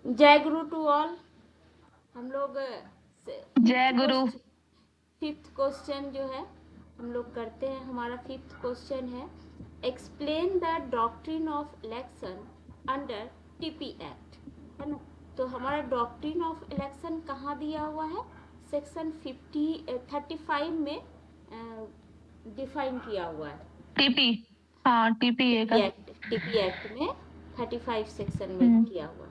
जय गुरु to all. हम लोग जय गुरु। फिफ्थ क्वेश्चन जो है हम लोग करते हैं। हमारा फिफ्थ क्वेश्चन है, explain the doctrine of election under TP act, है ना। तो हमारा डॉक्ट्रिन ऑफ इलेक्शन कहाँ दिया हुआ है? सेक्शन 35 में डिफाइन किया हुआ है। टीपी, हाँ टीपी है का। टीपी एक्ट में 35 सेक्शन में किया हुआ है।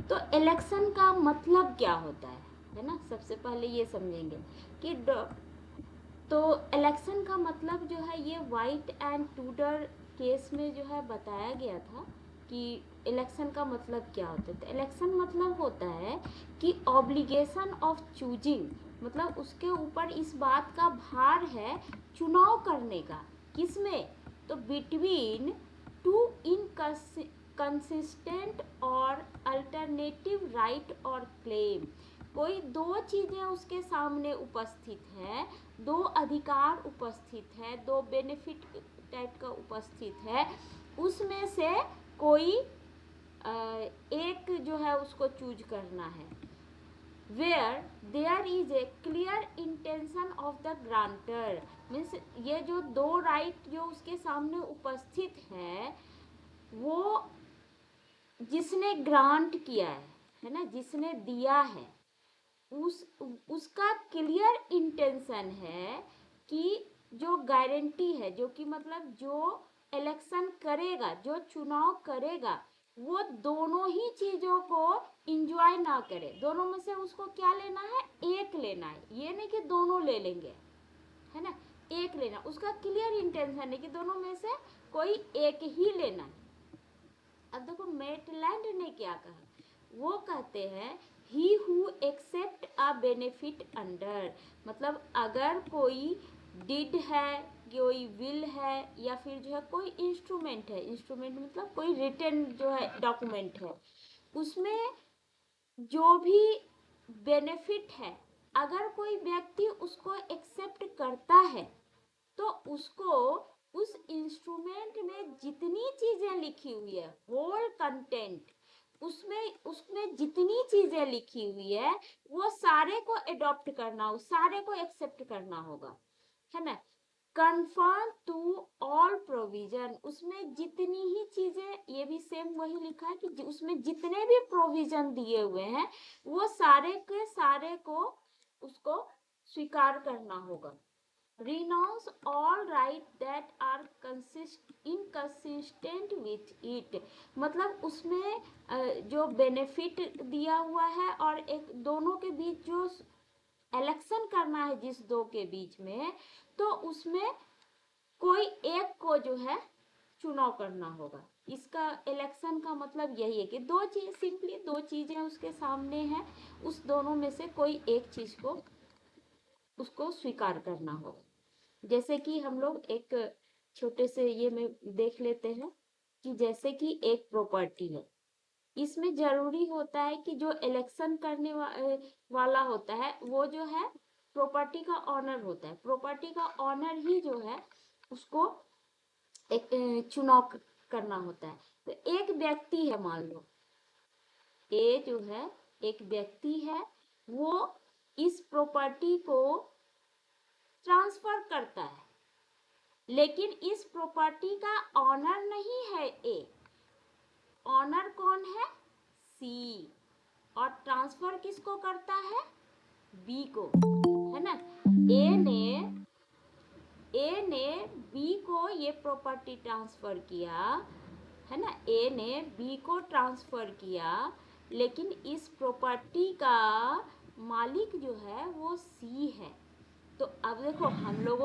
तो इलेक्शन का मतलब क्या होता है ना। सबसे पहले ये समझेंगे कि तो इलेक्शन का मतलब जो है, ये वाइट एंड टूडर केस में जो है बताया गया था कि इलेक्शन का मतलब क्या होता है। तो इलेक्शन मतलब होता है कि ऑब्लिगेशन ऑफ चूजिंग, मतलब उसके ऊपर इस बात का भार है चुनाव करने का। किसमें? तो बिटवीन टू इनकंसिस्टेंट और अल्टरनेटिव राइट और क्लेम। कोई दो चीज़ें उसके सामने उपस्थित है, दो अधिकार उपस्थित है, दो बेनिफिट टाइप का उपस्थित है, उसमें से कोई एक जो है उसको चूज करना है। Where there is a clear intention of the grantor, means ये जो दो राइट जो उसके सामने उपस्थित है, वो जिसने ग्रांट किया है ना, जिसने दिया है, उसका क्लियर इंटेंशन है कि जो गारंटी है, जो कि मतलब जो इलेक्शन करेगा, जो चुनाव करेगा, वो दोनों ही चीजों को इंजॉय ना करे। दोनों में से उसको क्या लेना है? एक लेना है। ये नहीं कि दोनों ले लेंगे, है ना। एक लेना, उसका क्लियर इंटेंशन है कि दोनों में से कोई एक ही लेना है। अब देखो मेटलैंड ने क्या कहा, वो कहते हैं he who accept a benefit under, मतलब अगर कोई डिड है, कोई विल है, या फिर जो है कोई इंस्ट्रूमेंट है, इंस्ट्रूमेंट मतलब कोई रिटन जो है डॉक्यूमेंट है, उसमें जो भी बेनिफिट है, अगर कोई व्यक्ति उसको एक्सेप्ट करता है, तो उसको उस इंस्ट्रूमेंट में जितनी चीजें लिखी हुई है, होल कंटेंट, उसमें उसमें जितनी चीजें लिखी हुई है, वो सारे को अडॉप्ट करना हो, सारे को एक्सेप्ट करना होगा, है ना। कन्फर्म टू ऑल प्रोविजन, उसमें जितनी ही चीजें, ये भी सेम वही लिखा है कि उसमें जितने भी प्रोविजन दिए हुए हैं, वो सारे के सारे को उसको स्वीकार करना होगा। renounce all right that are inconsistent with it, मतलब उसमें जो बेनिफिट दिया हुआ है और एक दोनों के बीच जो इलेक्शन करना है, जिस दो के बीच में, तो उसमें कोई एक को जो है चुनाव करना होगा। इसका इलेक्शन का मतलब यही है कि दो चीज, सिंपली दो चीजें उसके सामने हैं, उस दोनों में से कोई एक चीज को उसको स्वीकार करना होगा। जैसे कि हम लोग एक छोटे से ये में देख लेते हैं कि जैसे कि एक प्रॉपर्टी है, इसमें जरूरी होता है कि जो इलेक्शन करने वाला होता है, वो जो है प्रॉपर्टी का ऑनर होता है। प्रॉपर्टी का ऑनर ही जो है उसको एक चुनाव करना होता है। तो एक व्यक्ति है, मान लो ए जो है एक व्यक्ति है, वो इस प्रॉपर्टी को ट्रांसफर करता है, लेकिन इस प्रॉपर्टी का ऑनर नहीं है ए। ऑनर कौन है? सी। और ट्रांसफर किसको करता है? बी को, है ना। ए ने बी को ये प्रॉपर्टी ट्रांसफर किया, है ना। ए ने बी को ट्रांसफर किया, लेकिन इस प्रॉपर्टी का मालिक जो है वो सी है। तो अब देखो हम लोग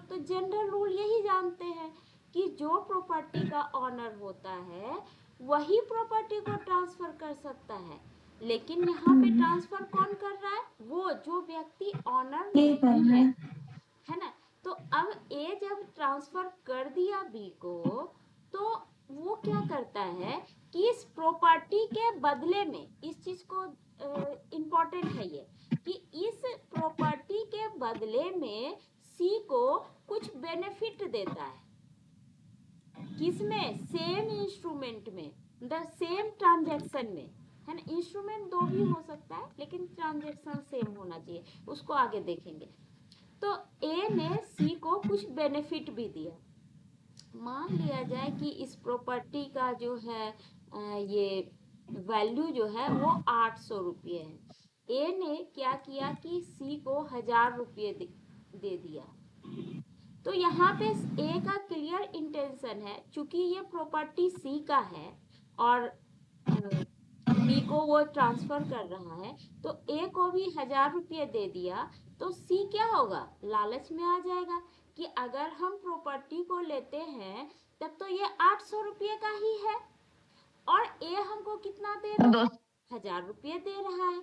तो जनरल रूल यही जानते हैं कि जो प्रॉपर्टी का ऑनर होता है वही प्रॉपर्टी को ट्रांसफर कर सकता है, लेकिन यहाँ पे ट्रांसफर कौन कर रहा है? वो जो व्यक्ति ऑनर नहीं है ना। तो अब ए जब ट्रांसफर कर दिया बी को, तो वो क्या करता है कि इस प्रॉपर्टी के बदले में, इस चीज को इम्पोर्टेंट है ये, कि इस प्रॉपर्टी के बदले में सी को कुछ बेनिफिट देता है। किसमें? सेम इंस्ट्रूमेंट में, द सेम ट्रांजैक्शन में, है इंस्ट्रूमेंट दो भी हो सकता है, लेकिन ट्रांजेक्शन सेम होना चाहिए, उसको आगे देखेंगे। तो ए ने सी को कुछ बेनिफिट भी दिया। मान लिया जाए कि इस प्रॉपर्टी का जो है ये वैल्यू जो है वो 800 रुपये है। ए ने क्या किया कि सी को 1000 रुपये दे दिया। तो यहाँ पे ए का क्लियर इंटेंशन है, चूंकि ये प्रॉपर्टी सी का है और बी को वो ट्रांसफर कर रहा है, तो ए को भी 1000 रुपये दे दिया। तो सी क्या होगा, लालच में आ जाएगा कि अगर हम प्रॉपर्टी को लेते हैं तब तो ये 800 रुपये का ही है, और ए हमको कितना दे रहा है, 1000 रुपये दे रहा है,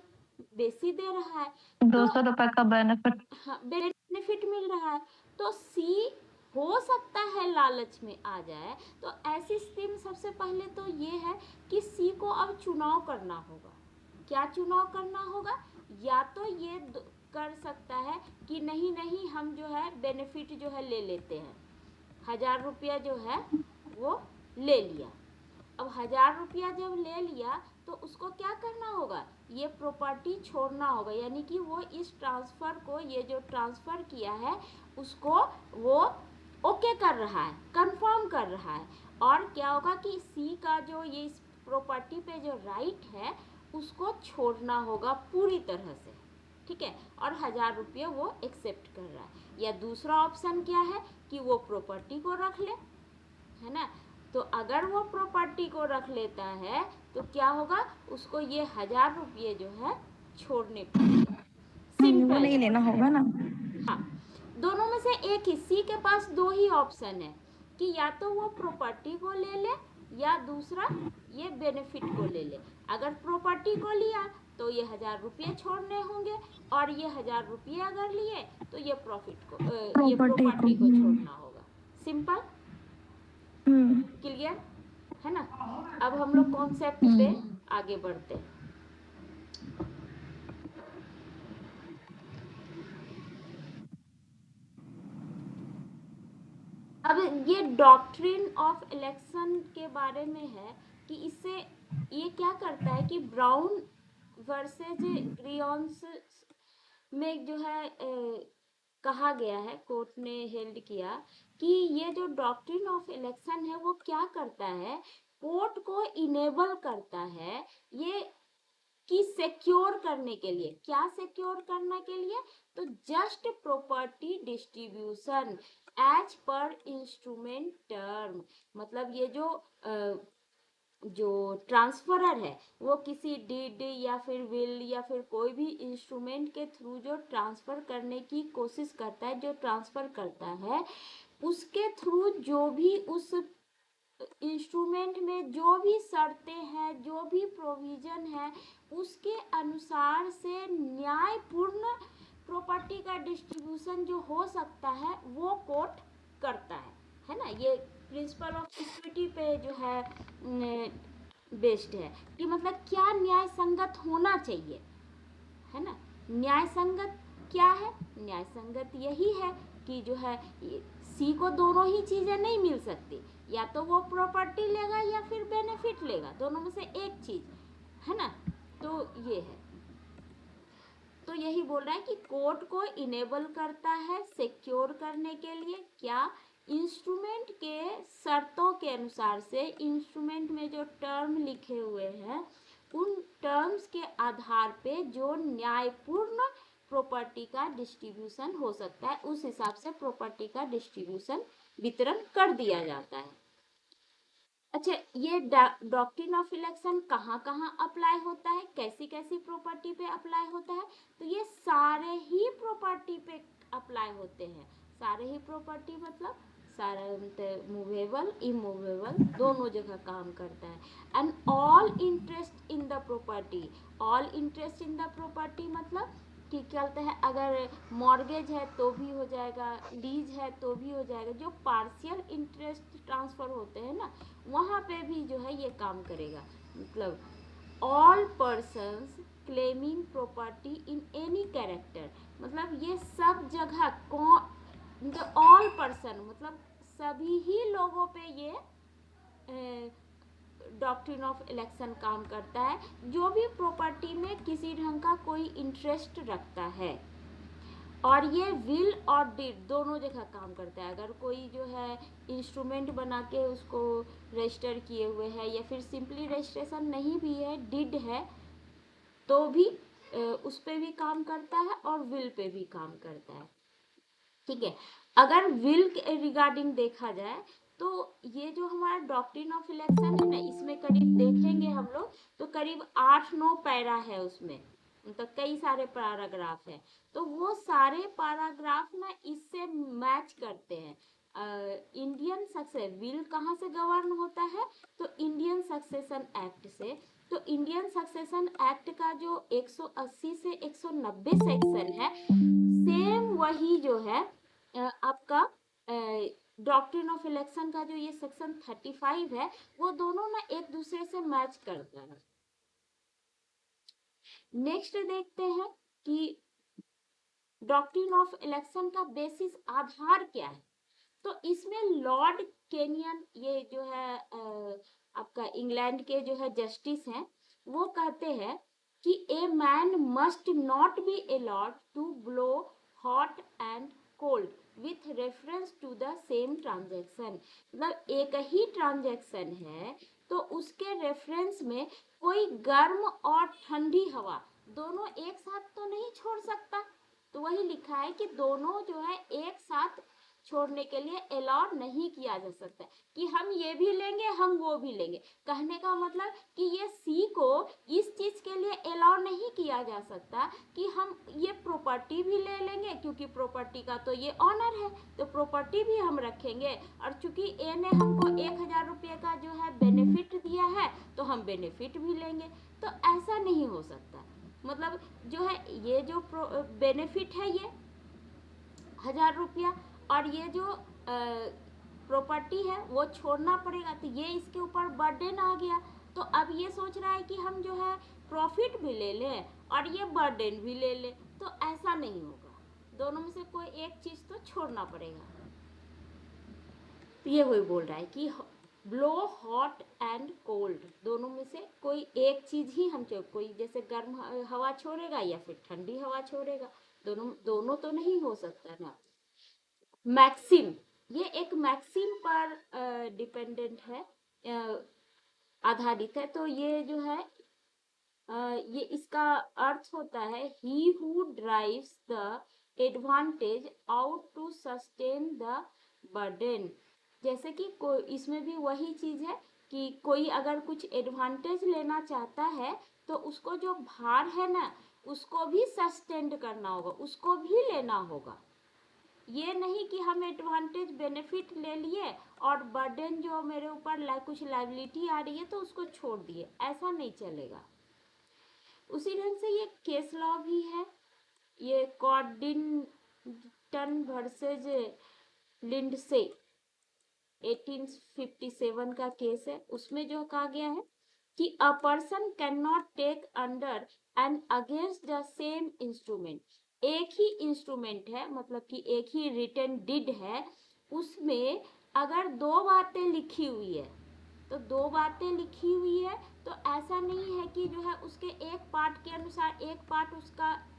बेसी दे रहा है, 200 रुपए का बेनिफिट। हाँ, बेनिफिट मिल रहा है। तो सी हो सकता है लालच में आ जाए। तो ऐसी स्थिति में सबसे पहले तो ये है कि सी को अब चुनाव करना होगा। क्या चुनाव करना होगा, या तो ये कर सकता है कि नहीं नहीं हम जो है बेनिफिट जो है ले लेते हैं, 1000 रुपया जो है वो ले लिया। अब 1000 रुपया जब ले लिया तो उसको क्या करना होगा, ये प्रॉपर्टी छोड़ना होगा, यानी कि वो इस ट्रांसफर को, ये जो ट्रांसफर किया है उसको वो ओके कर रहा है, कंफर्म कर रहा है। और क्या होगा कि सी का जो ये इस प्रॉपर्टी पे जो राइट है उसको छोड़ना होगा पूरी तरह से, ठीक है, और 1000 रुपये वो एक्सेप्ट कर रहा है। या दूसरा ऑप्शन क्या है कि वो प्रॉपर्टी को रख ले, है ना। तो अगर वो प्रॉपर्टी को रख लेता है तो क्या होगा, उसको ये 1000 रुपये जो है छोड़ने पड़ेंगे। वो नहीं लेना होगा ना। हाँ, दोनों में से एक ही, सी के पास दो ही ऑप्शन है कि या तो वो प्रॉपर्टी को ले ले या दूसरा ये बेनिफिट को ले ले। अगर प्रॉपर्टी को लिया तो ये 1000 रुपये छोड़ने होंगे, और ये 1000 रुपये अगर लिए तो ये प्रॉफिट को ये प्रॉपर्टी को छोड़ना होगा। सिंपल, क्लियर है ना। अब हम लोग कॉन्सेप्ट पे आगे बढ़ते हैं। अब ये डॉक्ट्रिन ऑफ इलेक्शन के बारे में है कि इससे ये क्या करता है कि ब्राउन वर्सेज ग्रियोन्स में जो है कहा गया है, कोर्ट ने हेल्ड किया कि ये जो डॉक्ट्रिन ऑफ इलेक्शन है वो क्या करता है, कोर्ट को इनेबल करता है ये कि सिक्योर करने के लिए, क्या सिक्योर करने के लिए, तो just property distribution as per instrument term. मतलब ये जो ट्रांसफरर है वो किसी डीड या फिर विल या फिर कोई भी इंस्ट्रूमेंट के थ्रू जो ट्रांसफर करने की कोशिश करता है, जो ट्रांसफर करता है, उसके थ्रू जो भी उस इंस्ट्रूमेंट में जो भी शर्तें हैं, जो भी प्रोविजन है, उसके अनुसार से न्यायपूर्ण प्रॉपर्टी का डिस्ट्रीब्यूशन जो हो सकता है वो कोर्ट करता है ना। ये प्रिंसिपल ऑफ इक्विटी पे जो है बेस्ड है कि मतलब क्या न्याय संगत होना चाहिए, है ना। न्याय संगत क्या है, न्याय संगत यही है कि जो है सी को दोनों ही चीजें नहीं मिल सकती, या तो वो प्रॉपर्टी लेगा या फिर बेनिफिट लेगा, दोनों में से एक चीज, है ना। तो ये है, तो यही बोल रहा है कि कोर्ट को इनेबल करता है सिक्योर करने के लिए, क्या, इंस्ट्रूमेंट के शर्तों के अनुसार से, इंस्ट्रूमेंट में जो टर्म लिखे हुए हैं उन टर्म्स के आधार पे जो न्यायपूर्ण प्रॉपर्टी का डिस्ट्रीब्यूशन हो सकता है, उस हिसाब से प्रॉपर्टी का डिस्ट्रीब्यूशन वितरण कर दिया जाता है। अच्छा, ये डॉक्ट्रिन ऑफ इलेक्शन कहाँ कहाँ अप्लाई होता है, कैसी कैसी प्रॉपर्टी पे अप्लाई होता है, तो ये सारे ही प्रॉपर्टी पे अप्लाई होते हैं। सारे ही प्रॉपर्टी मतलब सारे मूवेबल इमूवेबल दोनों जगह काम करता है। And all interest in the property, all interest in the property मतलब कि क्या होता है, अगर मॉर्गेज है तो भी हो जाएगा, लीज है तो भी हो जाएगा, जो पार्शियल इंटरेस्ट ट्रांसफर होते हैं ना वहाँ पे भी जो है ये काम करेगा। मतलब all persons claiming property in any character, मतलब ये सब जगह ऑल पर्सन मतलब सभी ही लोगों पे ये डॉक्ट्रिन ऑफ इलेक्शन काम करता है। जो भी प्रॉपर्टी में किसी ढंग का कोई इंटरेस्ट रखता है, और ये विल और डिड दोनों जगह काम करता है। अगर कोई जो है इंस्ट्रूमेंट बना के उसको रजिस्टर किए हुए है, या फिर सिंपली रजिस्ट्रेशन नहीं भी है, डिड है, तो भी उस पे भी काम करता है और विल पे भी काम करता है। ठीक है, अगर विल के रिगार्डिंग देखा जाए तो ये जो हमारा डॉक्ट्रिन ऑफ इलेक्शन है ना, इसमें करीब देखेंगे हम लोग तो करीब 8-9 पैरा है उसमें, मतलब कई सारे पैराग्राफ है। तो वो सारे पैराग्राफ ना इससे मैच करते हैं। इंडियन सक्सेस विल कहाँ से गवर्न होता है, तो इंडियन सक्सेशन एक्ट से। तो इंडियन सक्सेशन एक्ट का जो 180 से 190 सेक्शन है, सेम वही जो है आपका डॉक्ट्रिन ऑफ इलेक्शन का जो ये सेक्शन 35 है, वो दोनों ना एक दूसरे से मैच करता है। नेक्स्ट देखते हैं कि डॉक्ट्रिन ऑफ इलेक्शन का बेसिस आधार क्या है। तो इसमें लॉर्ड केनियन, ये जो है आपका इंग्लैंड के जो है जस्टिस हैं, वो कहते हैं कि a man must not be allowed to blow hot and cold with reference to the same transaction. मतलब एक ही ट्रांजैक्शन है तो उसके रेफरेंस में कोई गर्म और ठंडी हवा दोनों एक साथ तो नहीं छोड़ सकता। तो वही लिखा है कि दोनों जो है एक साथ छोड़ने के लिए अलाउ नहीं किया जा सकता कि हम ये भी लेंगे हम वो भी लेंगे। कहने का मतलब कि ये सी को इस चीज के लिए अलाउ नहीं किया जा सकता कि हम ये प्रॉपर्टी भी ले लेंगे, क्योंकि प्रॉपर्टी का तो ये ऑनर है, तो प्रॉपर्टी भी हम रखेंगे, और चूंकि ए ने हमको 1000 रुपये का जो है बेनिफिट दिया है तो हम बेनिफिट भी लेंगे। तो ऐसा नहीं हो सकता। मतलब जो है ये जो बेनिफिट है ये 1000 रुपया, और ये जो प्रॉपर्टी है वो छोड़ना पड़ेगा, तो ये इसके ऊपर बर्डन आ गया। तो अब ये सोच रहा है कि हम जो है प्रॉफिट भी ले लें और ये बर्डन भी ले लें, तो ऐसा नहीं होगा। दोनों में से कोई एक चीज तो छोड़ना पड़ेगा। तो ये वही बोल रहा है कि ब्लो हॉट एंड कोल्ड, दोनों में से कोई एक चीज ही हम कोई जैसे गर्म हवा छोड़ेगा या फिर ठंडी हवा छोड़ेगा, दोनों तो नहीं हो सकता ना। मैक्सिम, ये एक मैक्सिम पर डिपेंडेंट है, आधारित है। तो ये जो है ये इसका अर्थ होता है he who drives the advantage out to sustain the burden. जैसे कि कोई इसमें भी वही चीज है कि कोई अगर कुछ एडवांटेज लेना चाहता है तो उसको जो भार है ना उसको भी सस्टेन करना होगा, उसको भी लेना होगा। ये नहीं कि हम एडवांटेज बेनिफिट ले लिए और बर्डन जो मेरे ऊपर कुछ लाइबिलिटी आ रही है तो उसको छोड़ दिए, ऐसा नहीं चलेगा। उसी ढंग से ये केस लॉ भी है, ये कॉर्डिंगटन वर्सेज लिंडसे 1857 का केस है। उसमें जो कहा गया है कि a person can not take under and against the same instrument. एक ही इंस्ट्रूमेंट है, मतलब कि एक ही रिटन डिड है, उसमें अगर दो बातें लिखी हुई है तो दो बातें लिखी हुई है, तो ऐसा नहीं है कि जो है उसके एक पार्ट के अनुसार एक पार्ट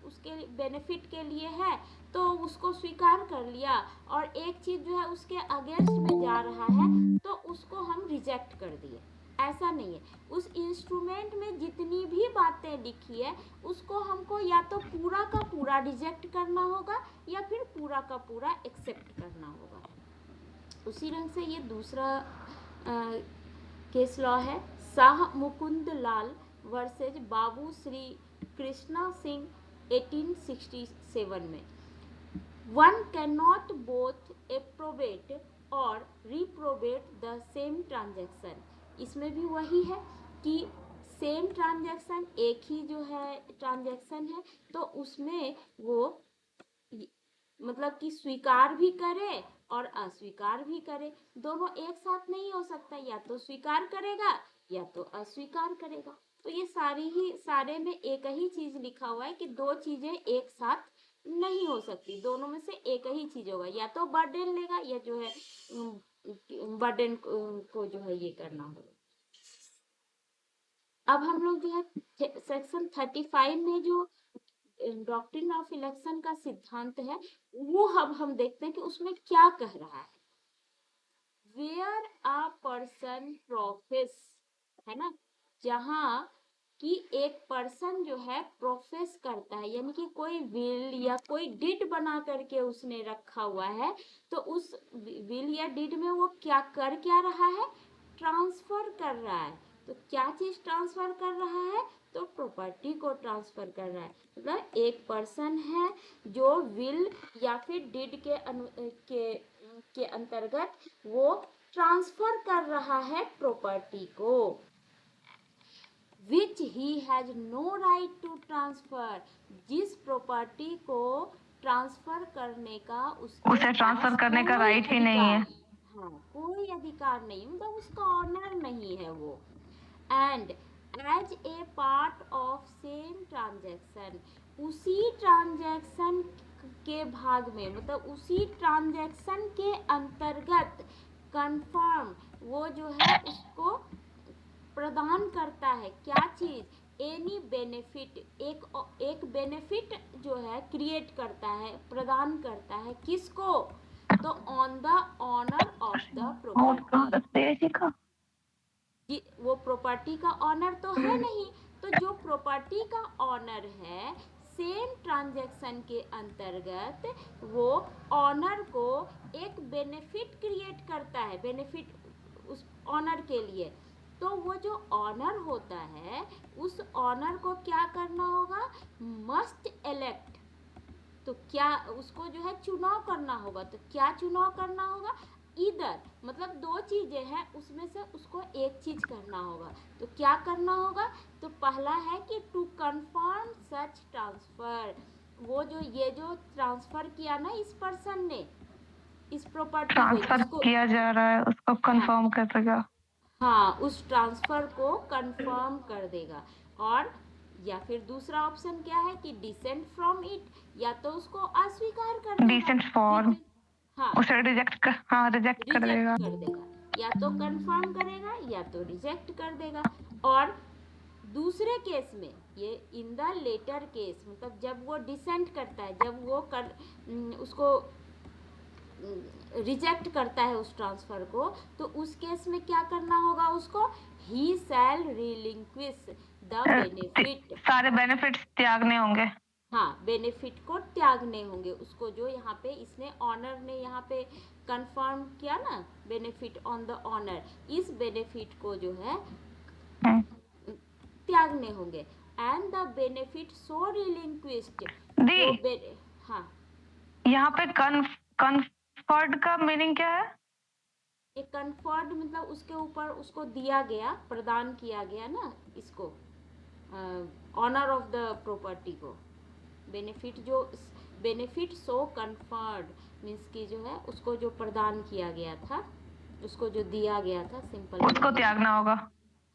उसके बेनिफिट के लिए है तो उसको स्वीकार कर लिया, और एक चीज जो है उसके अगेंस्ट में जा रहा है तो उसको हम रिजेक्ट कर दिए। ऐसा नहीं है। उस इंस्ट्रूमेंट में जितनी भी बातें लिखी है उसको हमको या तो पूरा का पूरा रिजेक्ट करना होगा या फिर पूरा का पूरा एक्सेप्ट करना होगा। उसी ढंग से ये दूसरा केस लॉ है शाह मुकुंद लाल वर्सेज बाबू श्री कृष्णा सिंह 1867 में। वन कैन नॉट बोथ एप्रोबेट और रिप्रोबेट द सेम ट्रांजैक्शन। इसमें भी वही है कि सेम ट्रांजैक्शन एक ही जो है ट्रांजैक्शन है तो उसमें वो मतलब कि स्वीकार भी करे और अस्वीकार भी करे, दोनों एक साथ नहीं हो सकता, या तो स्वीकार करेगा या तो अस्वीकार करेगा। तो ये सारे में एक ही चीज लिखा हुआ है कि दो चीजें एक साथ नहीं हो सकती, दोनों में से एक ही चीज होगा, या तो बर्डन लेगा या जो है बर्डन को जो है ये करना होगा। अब हम लोग जो है सेक्शन 35 में जो डॉक्ट्रिन ऑफ इलेक्शन का सिद्धांत है वो अब हम देखते हैं कि उसमें क्या कह रहा है। वेयर अ पर्सन प्रोफेस, है ना, जहाँ कि एक पर्सन जो है प्रोफेस करता है, यानी कि कोई विल या कोई डिड बना करके उसने रखा हुआ है, तो उस विल या डिड में वो क्या कर क्या रहा है, ट्रांसफर कर रहा है। तो क्या चीज ट्रांसफर कर रहा है, तो प्रॉपर्टी को ट्रांसफर कर रहा है। मतलब एक पर्सन है जो विल या फिर डिड के अंतर्गत वो ट्रांसफर कर रहा है प्रॉपर्टी को, which he has no right to transfer, जिस प्रॉपर्टी को ट्रांसफर करने का उसे ट्रांसफर करने का राइट ही नहीं है। हाँ, कोई अधिकार नहीं, मतलब उसका ऑनर नहीं है वो। And as a part of same transaction, उसी ट्रांजैक्शन के भाग में, मतलब उसी ट्रांजैक्शन के अंतर्गत कंफर्म वो जो है उसको प्रदान करता है क्या चीज, एनी बेनिफिट, एक बेनिफिट जो है क्रिएट करता है, प्रदान करता है, किसको, तो on the owner of the property. वो प्रॉपर्टी का ऑनर तो है नहीं, तो जो प्रॉपर्टी का ऑनर है सेम ट्रांजैक्शन के अंतर्गत वो ऑनर को एक बेनिफिट क्रिएट करता है, बेनिफिट उस ऑनर के लिए। तो वो जो ऑनर होता है उस ऑनर को क्या करना होगा, मस्ट इलेक्ट, तो क्या उसको जो है चुनाव करना होगा। तो क्या चुनाव करना होगा, इधर, मतलब दो चीजें हैं उसमें से उसको एक चीज करना होगा। तो क्या करना होगा, तो पहला है कि टू कंफर्म सच ट्रांसफर, वो जो ये जो ट्रांसफर किया ना इस पर्सन ने इस प्रॉपर्टी को, ट्रांसफर जिसको किया जा रहा है उसको कंफर्म कर देगा। हाँ, उस ट्रांसफर को कंफर्म कर देगा। और या फिर दूसरा ऑप्शन क्या है कि डिसेंट फ्रॉम इट, या तो उसको अस्वीकार कर देगा, डिसेंट फॉर्म, हाँ उसे रिजेक्ट कर रिजेक्ट देगा। कर देगा, या तो कंफर्म करेगा या तो रिजेक्ट कर देगा। और दूसरे केस में ये इन द लेटर केस, मतलब जब वो डिसेंट करता है, जब वो उसको रिजेक्ट करता है उस ट्रांसफर को, तो उस केस में क्या करना होगा उसको, ही शैल रिलिंक्विश द बेनिफिट, सारे बेनिफिट्स त्यागने होंगे। हाँ बेनिफिट को त्यागने होंगे उसको, जो यहाँ पे इसने ऑनर ने यहाँ पे कंफर्म किया ना, बेनिफिट ऑन द ऑनर, इस बेनिफिट को जो है त्यागने होंगे। एंड द बेनिफिट सो रिलिंक्विश्ड, दी हाँ यहाँ पे कन्फर्ड का मीनिंग क्या है? ये कन्फर्ड मतलब उसके ऊपर उसको दिया गया, प्रदान किया गया ना इसको, ऑनर ऑफ द प्रॉपर्टी को, बेनिफिट जो बेनिफिट सो कन्फर्ड मीन्स कि जो है उसको जो प्रदान किया गया था, उसको जो दिया गया था, सिंपल उसको त्यागना होगा।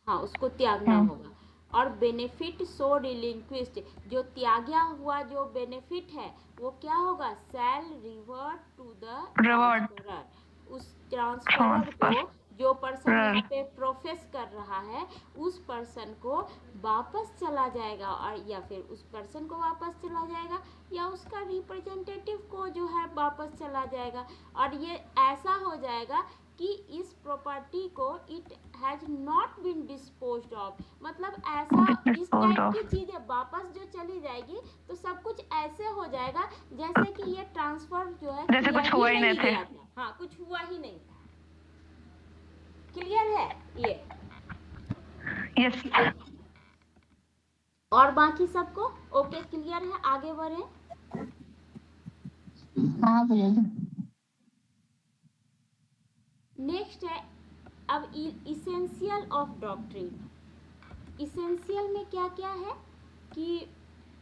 हाँ उसको त्यागना होगा। और बेनिफिट सो रिलिंक्विश्ड, जो त्यागा हुआ जो बेनिफिट है वो क्या होगा, shall revert to the reward transferor, उस ट्रांसफरर ट्रांसफर को, जो पर्सन यहाँ पे प्रोफेस कर रहा है उस पर्सन को वापस चला जाएगा, और या फिर उस पर्सन को वापस चला जाएगा या उसका रिप्रेजेंटेटिव को जो है वापस चला जाएगा। और ये ऐसा हो जाएगा कि इस प्रॉपर्टी को it has not been disposed of, मतलब ऐसा इस टाइप की चीजें वापस जो चली जाएगी तो सब कुछ ऐसे हो जाएगा जैसे कि ये ट्रांसफर जो है जैसे कुछ हुआ ही नहीं थे। गया था, हाँ कुछ हुआ ही नहीं था। क्लियर है ये? यस। और बाकी सबको ओके क्लियर है, आगे बढ़े। हाँ बोलिए। नेक्स्ट है अब इसेंशियल ऑफ डॉक्ट्रिन। इसेंशियल में क्या क्या है कि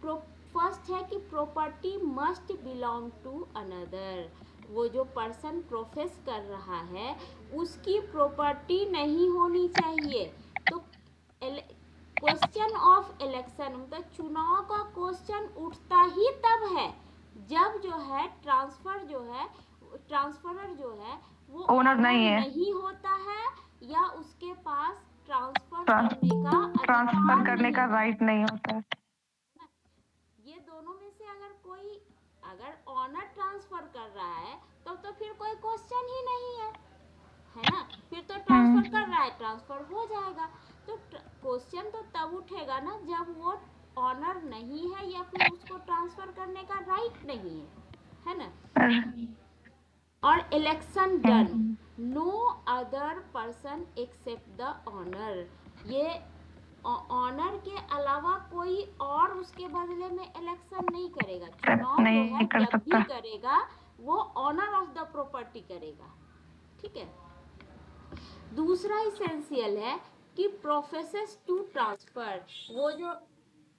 फर्स्ट है कि property must belong to another, वो जो पर्सन प्रोफेस कर रहा है उसकी प्रॉपर्टी नहीं होनी चाहिए। तो क्वेश्चन ऑफ इलेक्शन, मतलब चुनाव का क्वेश्चन उठता ही तब है जब जो है ट्रांसफर जो है, ट्रांसफरर जो है वो ओनर नहीं है। नहीं होता है या उसके पास ट्रांसफर करने का ट्रांसफर अधिकार करने का नहीं है। राइट नहीं होता है। ये दोनों में से अगर ऑनर ट्रांसफर कर रहा है तो फिर कोई क्वेश्चन ही नहीं है ना। फिर तो ट्रांसफर कर रहा है, ट्रांसफर हो जाएगा। तो क्वेश्चन तो तब उठेगा ना जब वो ऑनर नहीं है या फिर उसको ट्रांसफर करने का राइट नहीं है ना। और election done, no other person except the owner, ये ऑनर के अलावा कोई और उसके बदले में इलेक्शन नहीं करेगा। चुनाव जो है नहीं कर जब भी सकता। करेगा वो ऑनर ऑफ द प्रॉपर्टी करेगा। ठीक है। दूसरा इसेंशियल है कि प्रोफेसेस टू ट्रांसफर, वो जो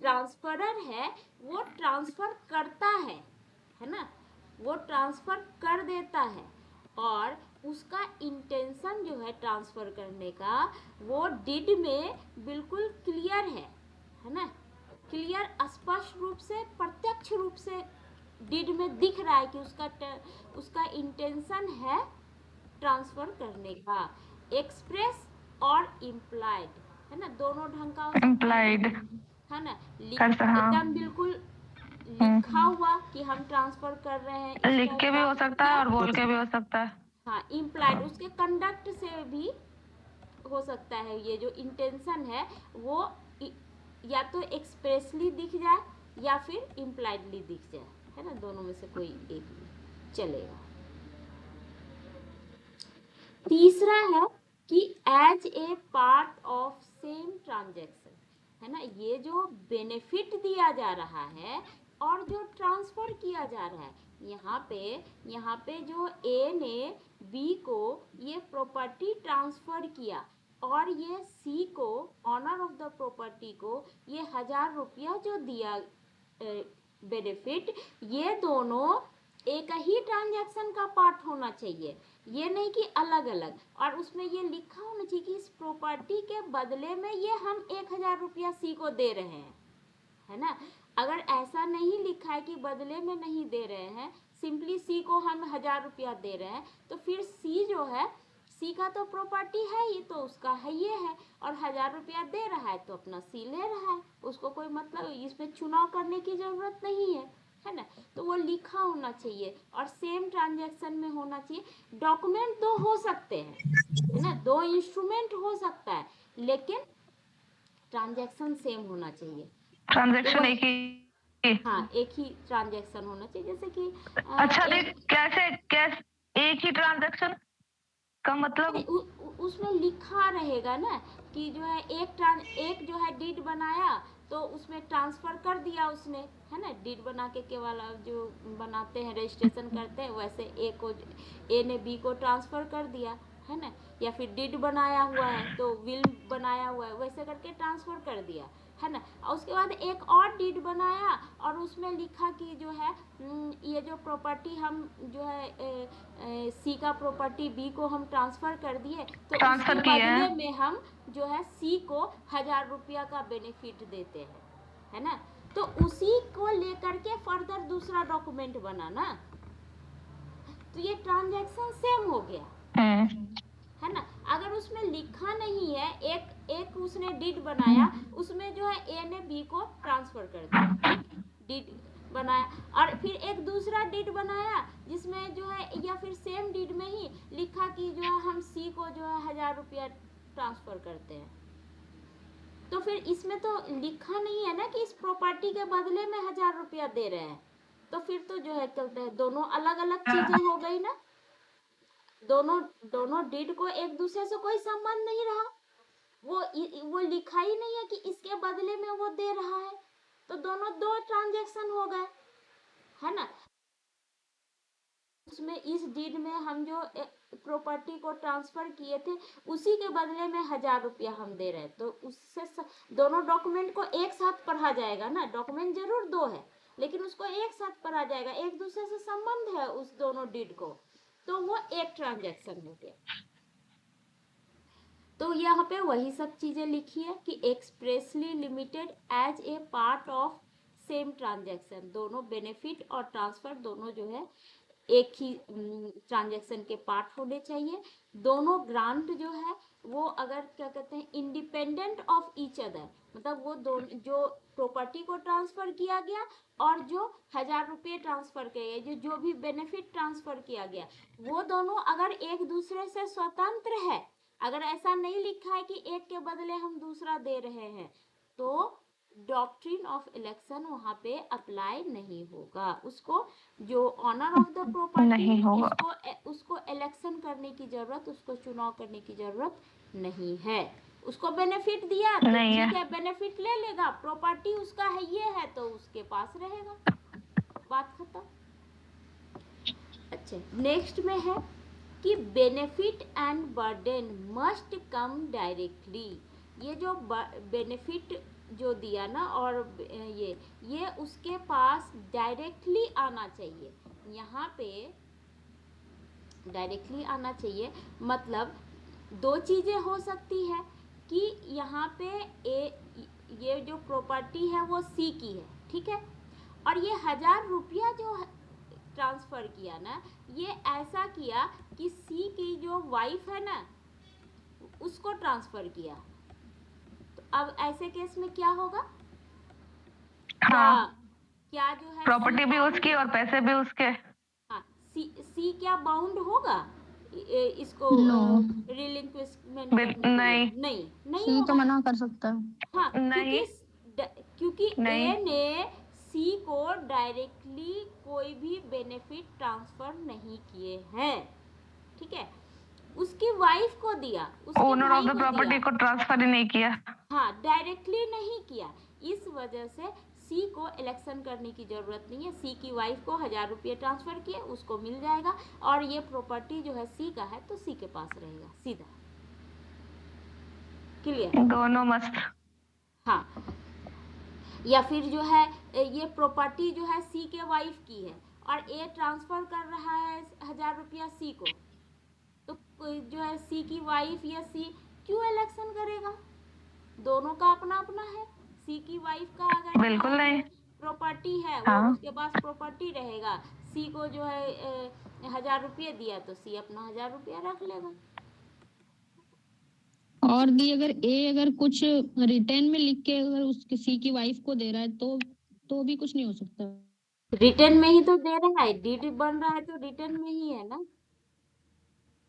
ट्रांसफरर है वो ट्रांसफर करता है ना, वो ट्रांसफर कर देता है और उसका इंटेंशन जो है ट्रांसफर करने का वो डिड में बिल्कुल क्लियर है ना। क्लियर, स्पष्ट रूप से, प्रत्यक्ष रूप से डिड में दिख रहा है कि उसका इंटेंशन है ट्रांसफर करने का। एक्सप्रेस और इम्प्लाइड, है ना, दोनों ढंग का हो सकता है, इम्प्लाइड है ना। हाँ। एकदम बिल्कुल लिखा हुआ कि हम ट्रांसफर कर रहे हैं इस लिख टाइप के भी का, हो सकता है या और बोल के भी हो सकता है। हाँ इम्प्लाइड उसके कंडक्ट से भी हो सकता है। ये जो इंटेंशन है वो या तो एक्सप्रेसली दिख जाए या फिर इम्प्लाइडली दिख जाए, है ना, दोनों में से कोई एक भी चलेगा। तीसरा है कि as a part of same transaction, है ना, ये जो बेनिफिट दिया जा रहा है और जो ट्रांसफर किया जा रहा है, यहाँ पे जो ए ने बी को ये प्रॉपर्टी ट्रांसफर किया और ये सी को, ऑनर ऑफ द प्रॉपर्टी को, ये 1000 रुपया जो दिया बेनिफिट, ये दोनों एक ही ट्रांजैक्शन का पार्ट होना चाहिए, ये नहीं कि अलग अलग। और उसमें ये लिखा होना चाहिए कि इस प्रॉपर्टी के बदले में ये हम 1000 रुपया सी को दे रहे हैं, है ना। अगर ऐसा नहीं लिखा है कि बदले में नहीं दे रहे हैं, सिंपली सी को हम 1000 रुपया दे रहे हैं, तो फिर सी जो है, सी का तो प्रॉपर्टी है ही, तो उसका है ये है, और 1000 रुपया दे रहा है तो अपना सी ले रहा है, उसको कोई मतलब इसमें चुनाव करने की जरूरत नहीं है ना। तो वो लिखा होना चाहिए और सेम ट्रांजैक्शन में होना चाहिए। डॉक्यूमेंट दो हो सकते हैं, है ना, दो इंस्ट्रूमेंट हो सकता है, लेकिन ट्रांजैक्शन सेम होना चाहिए। ट्रांजैक्शन तो एक ही। हाँ, एक ही ट्रांजैक्शन होना चाहिए, जैसे कि अच्छा देख, कैसे कैसे एक ही ट्रांजैक्शन का मतलब? उसमें लिखा रहेगा ना कि जो है एक जो है डीड बनाया तो उसमें ट्रांसफर कर दिया उसने, है ना, डीड बना के केवल जो बनाते हैं, रजिस्ट्रेशन करते हैं, वैसे ए ने बी को ट्रांसफर कर दिया, है ना। या फिर डीड बनाया हुआ है तो विल बनाया हुआ है, वैसे करके ट्रांसफर कर दिया, है ना। और उसके बाद एक और डीड बनाया और उसमें लिखा कि जो है ये जो प्रॉपर्टी हम जो है सी का प्रॉपर्टी बी को हम ट्रांसफ़र कर दिए, तो उसके ट्रांसफर किए बदले हैं। में हम जो है सी को 1000 रुपया का बेनिफिट देते हैं, है ना। तो उसी को लेकर के फर्दर दूसरा डॉक्यूमेंट बना ना, तो ये ट्रांजैक्शन सेम हो गया, है ना। अगर उसमें लिखा नहीं है, एक उसने डीड बनाया, उसमें जो है ए ने बी को ट्रांसफर कर दिया, ठीक, डीड बनाया, और फिर एक दूसरा डीड बनाया जिसमें जो है, या फिर सेम डीड में ही लिखा कि जो है हम सी को जो है 1000 रुपया ट्रांसफर करते हैं, तो फिर इसमें तो लिखा नहीं है ना कि इस प्रॉपर्टी के बदले में 1000 रुपया दे रहे हैं, तो फिर तो जो है कहते हैं दोनों अलग अलग चीजें हो गई ना, दोनों डीड को एक दूसरे से कोई संबंध नहीं रहा, वो लिखा ही नहीं है कि इसके बदले में वो दे रहा है, तो दोनों दो ट्रांजैक्शन हो गए, है ना। उसमें इस डीड में हम जो प्रॉपर्टी को ट्रांसफर किए थे उसी के बदले में 1000 रुपया हम दे रहे हैं, तो उससे दोनों डॉक्यूमेंट को एक साथ पढ़ा जाएगा ना, डॉक्यूमेंट जरूर दो है लेकिन उसको एक साथ पढ़ा जाएगा, एक दूसरे से संबंध है उस दोनों डीड को, तो वो एक ट्रांजैक्शन हो गया। तो यहाँ पे वही सब चीजें लिखी है कि expressly limited as a part of same transaction, दोनों बेनिफिट और ट्रांसफर दोनों जो है एक ही ट्रांजैक्शन के पार्ट होने चाहिए। दोनों ग्रांट जो है वो अगर क्या कहते हैं इंडिपेंडेंट ऑफ ईच अदर, मतलब वो दोनों जो प्रॉपर्टी को ट्रांसफर किया गया और जो 1000 रुपये ट्रांसफर किए गए, जो भी बेनिफिट ट्रांसफर किया गया, वो दोनों अगर एक दूसरे से स्वतंत्र है, अगर ऐसा नहीं लिखा है कि एक के बदले हम दूसरा दे रहे हैं, तो डॉक्ट्रिन ऑफ इलेक्शन वहां पे अप्लाई नहीं होगा। उसको जो ऑनर ऑफ द प्रॉपर्टी नहीं होगा। उसको इलेक्शन करने की जरूरत, उसको चुनाव करने की जरूरत नहीं है। उसको बेनिफिट दिया तो नहीं है। ठीक है, बेनिफिट ले लेगा, प्रॉपर्टी उसका है ये है तो उसके पास रहेगा, बात खत्म। अच्छा, नेक्स्ट में है कि benefit and burden must come directly. ये जो बेनिफिट जो दिया ना और ये उसके पास डायरेक्टली आना चाहिए। यहाँ पे डायरेक्टली आना चाहिए, मतलब दो चीजें हो सकती है कि यहाँ पे ये जो प्रॉपर्टी है वो सी की है, ठीक है, और ये 1000 रुपया जो ट्रांसफर किया ना, ये ऐसा किया कि सी की जो वाइफ है ना उसको ट्रांसफर किया। तो अब ऐसे केस में क्या होगा? हाँ, क्या जो है प्रॉपर्टी भी उसकी और पैसे भी उसके। हाँ, सी क्या बाउंड होगा इसको नो, रिलिंक्विशमेंट करने के नहीं। लिए? नहीं सी तो होगा। मना कर सकता है। हाँ, नहीं। क्योंकि नहीं। ए ने सी को डायरेक्टली कोई भी बेनिफिट ट्रांसफर नहीं किए हैं, ठीक है, उसकी वाइफ को दिया, उसके ओनर ऑफ भाई द को प्रॉपर्टी दिया, को ट्रांसफर ही नहीं किया। हाँ, डायरेक्टली नहीं किया। इस वजह से सी को इलेक्शन करने की जरूरत नहीं है। सी की वाइफ को 1000 रुपये ट्रांसफर किए, उसको मिल जाएगा, और ये प्रॉपर्टी जो है सी का है तो सी के पास रहेगा, सीधा क्लियर। दोनों मस्त। हाँ, या फिर जो है ये प्रॉपर्टी जो है सी के वाइफ की है और ए ट्रांसफर कर रहा है 1000 रुपया सी को, तो जो है सी की वाइफ या सी क्यों इलेक्शन करेगा? दोनों का अपना अपना है। सी की वाइफ का अगर बिल्कुल नहीं। प्रॉपर्टी है, वो हाँ। उसके पास प्रॉपर्टी रहेगा, सी को जो है 1000 रुपये दिया तो सी अपना 1000 रुपया रख लेगा। और दी अगर कुछ रिटर्न में लिख के अगर उस किसी की वाइफ को दे रहा है तो भी कुछ नहीं हो सकता। रिटर्न में ही तो दे रहा है, डीड बन रहा है तो रिटर्न में ही है ना,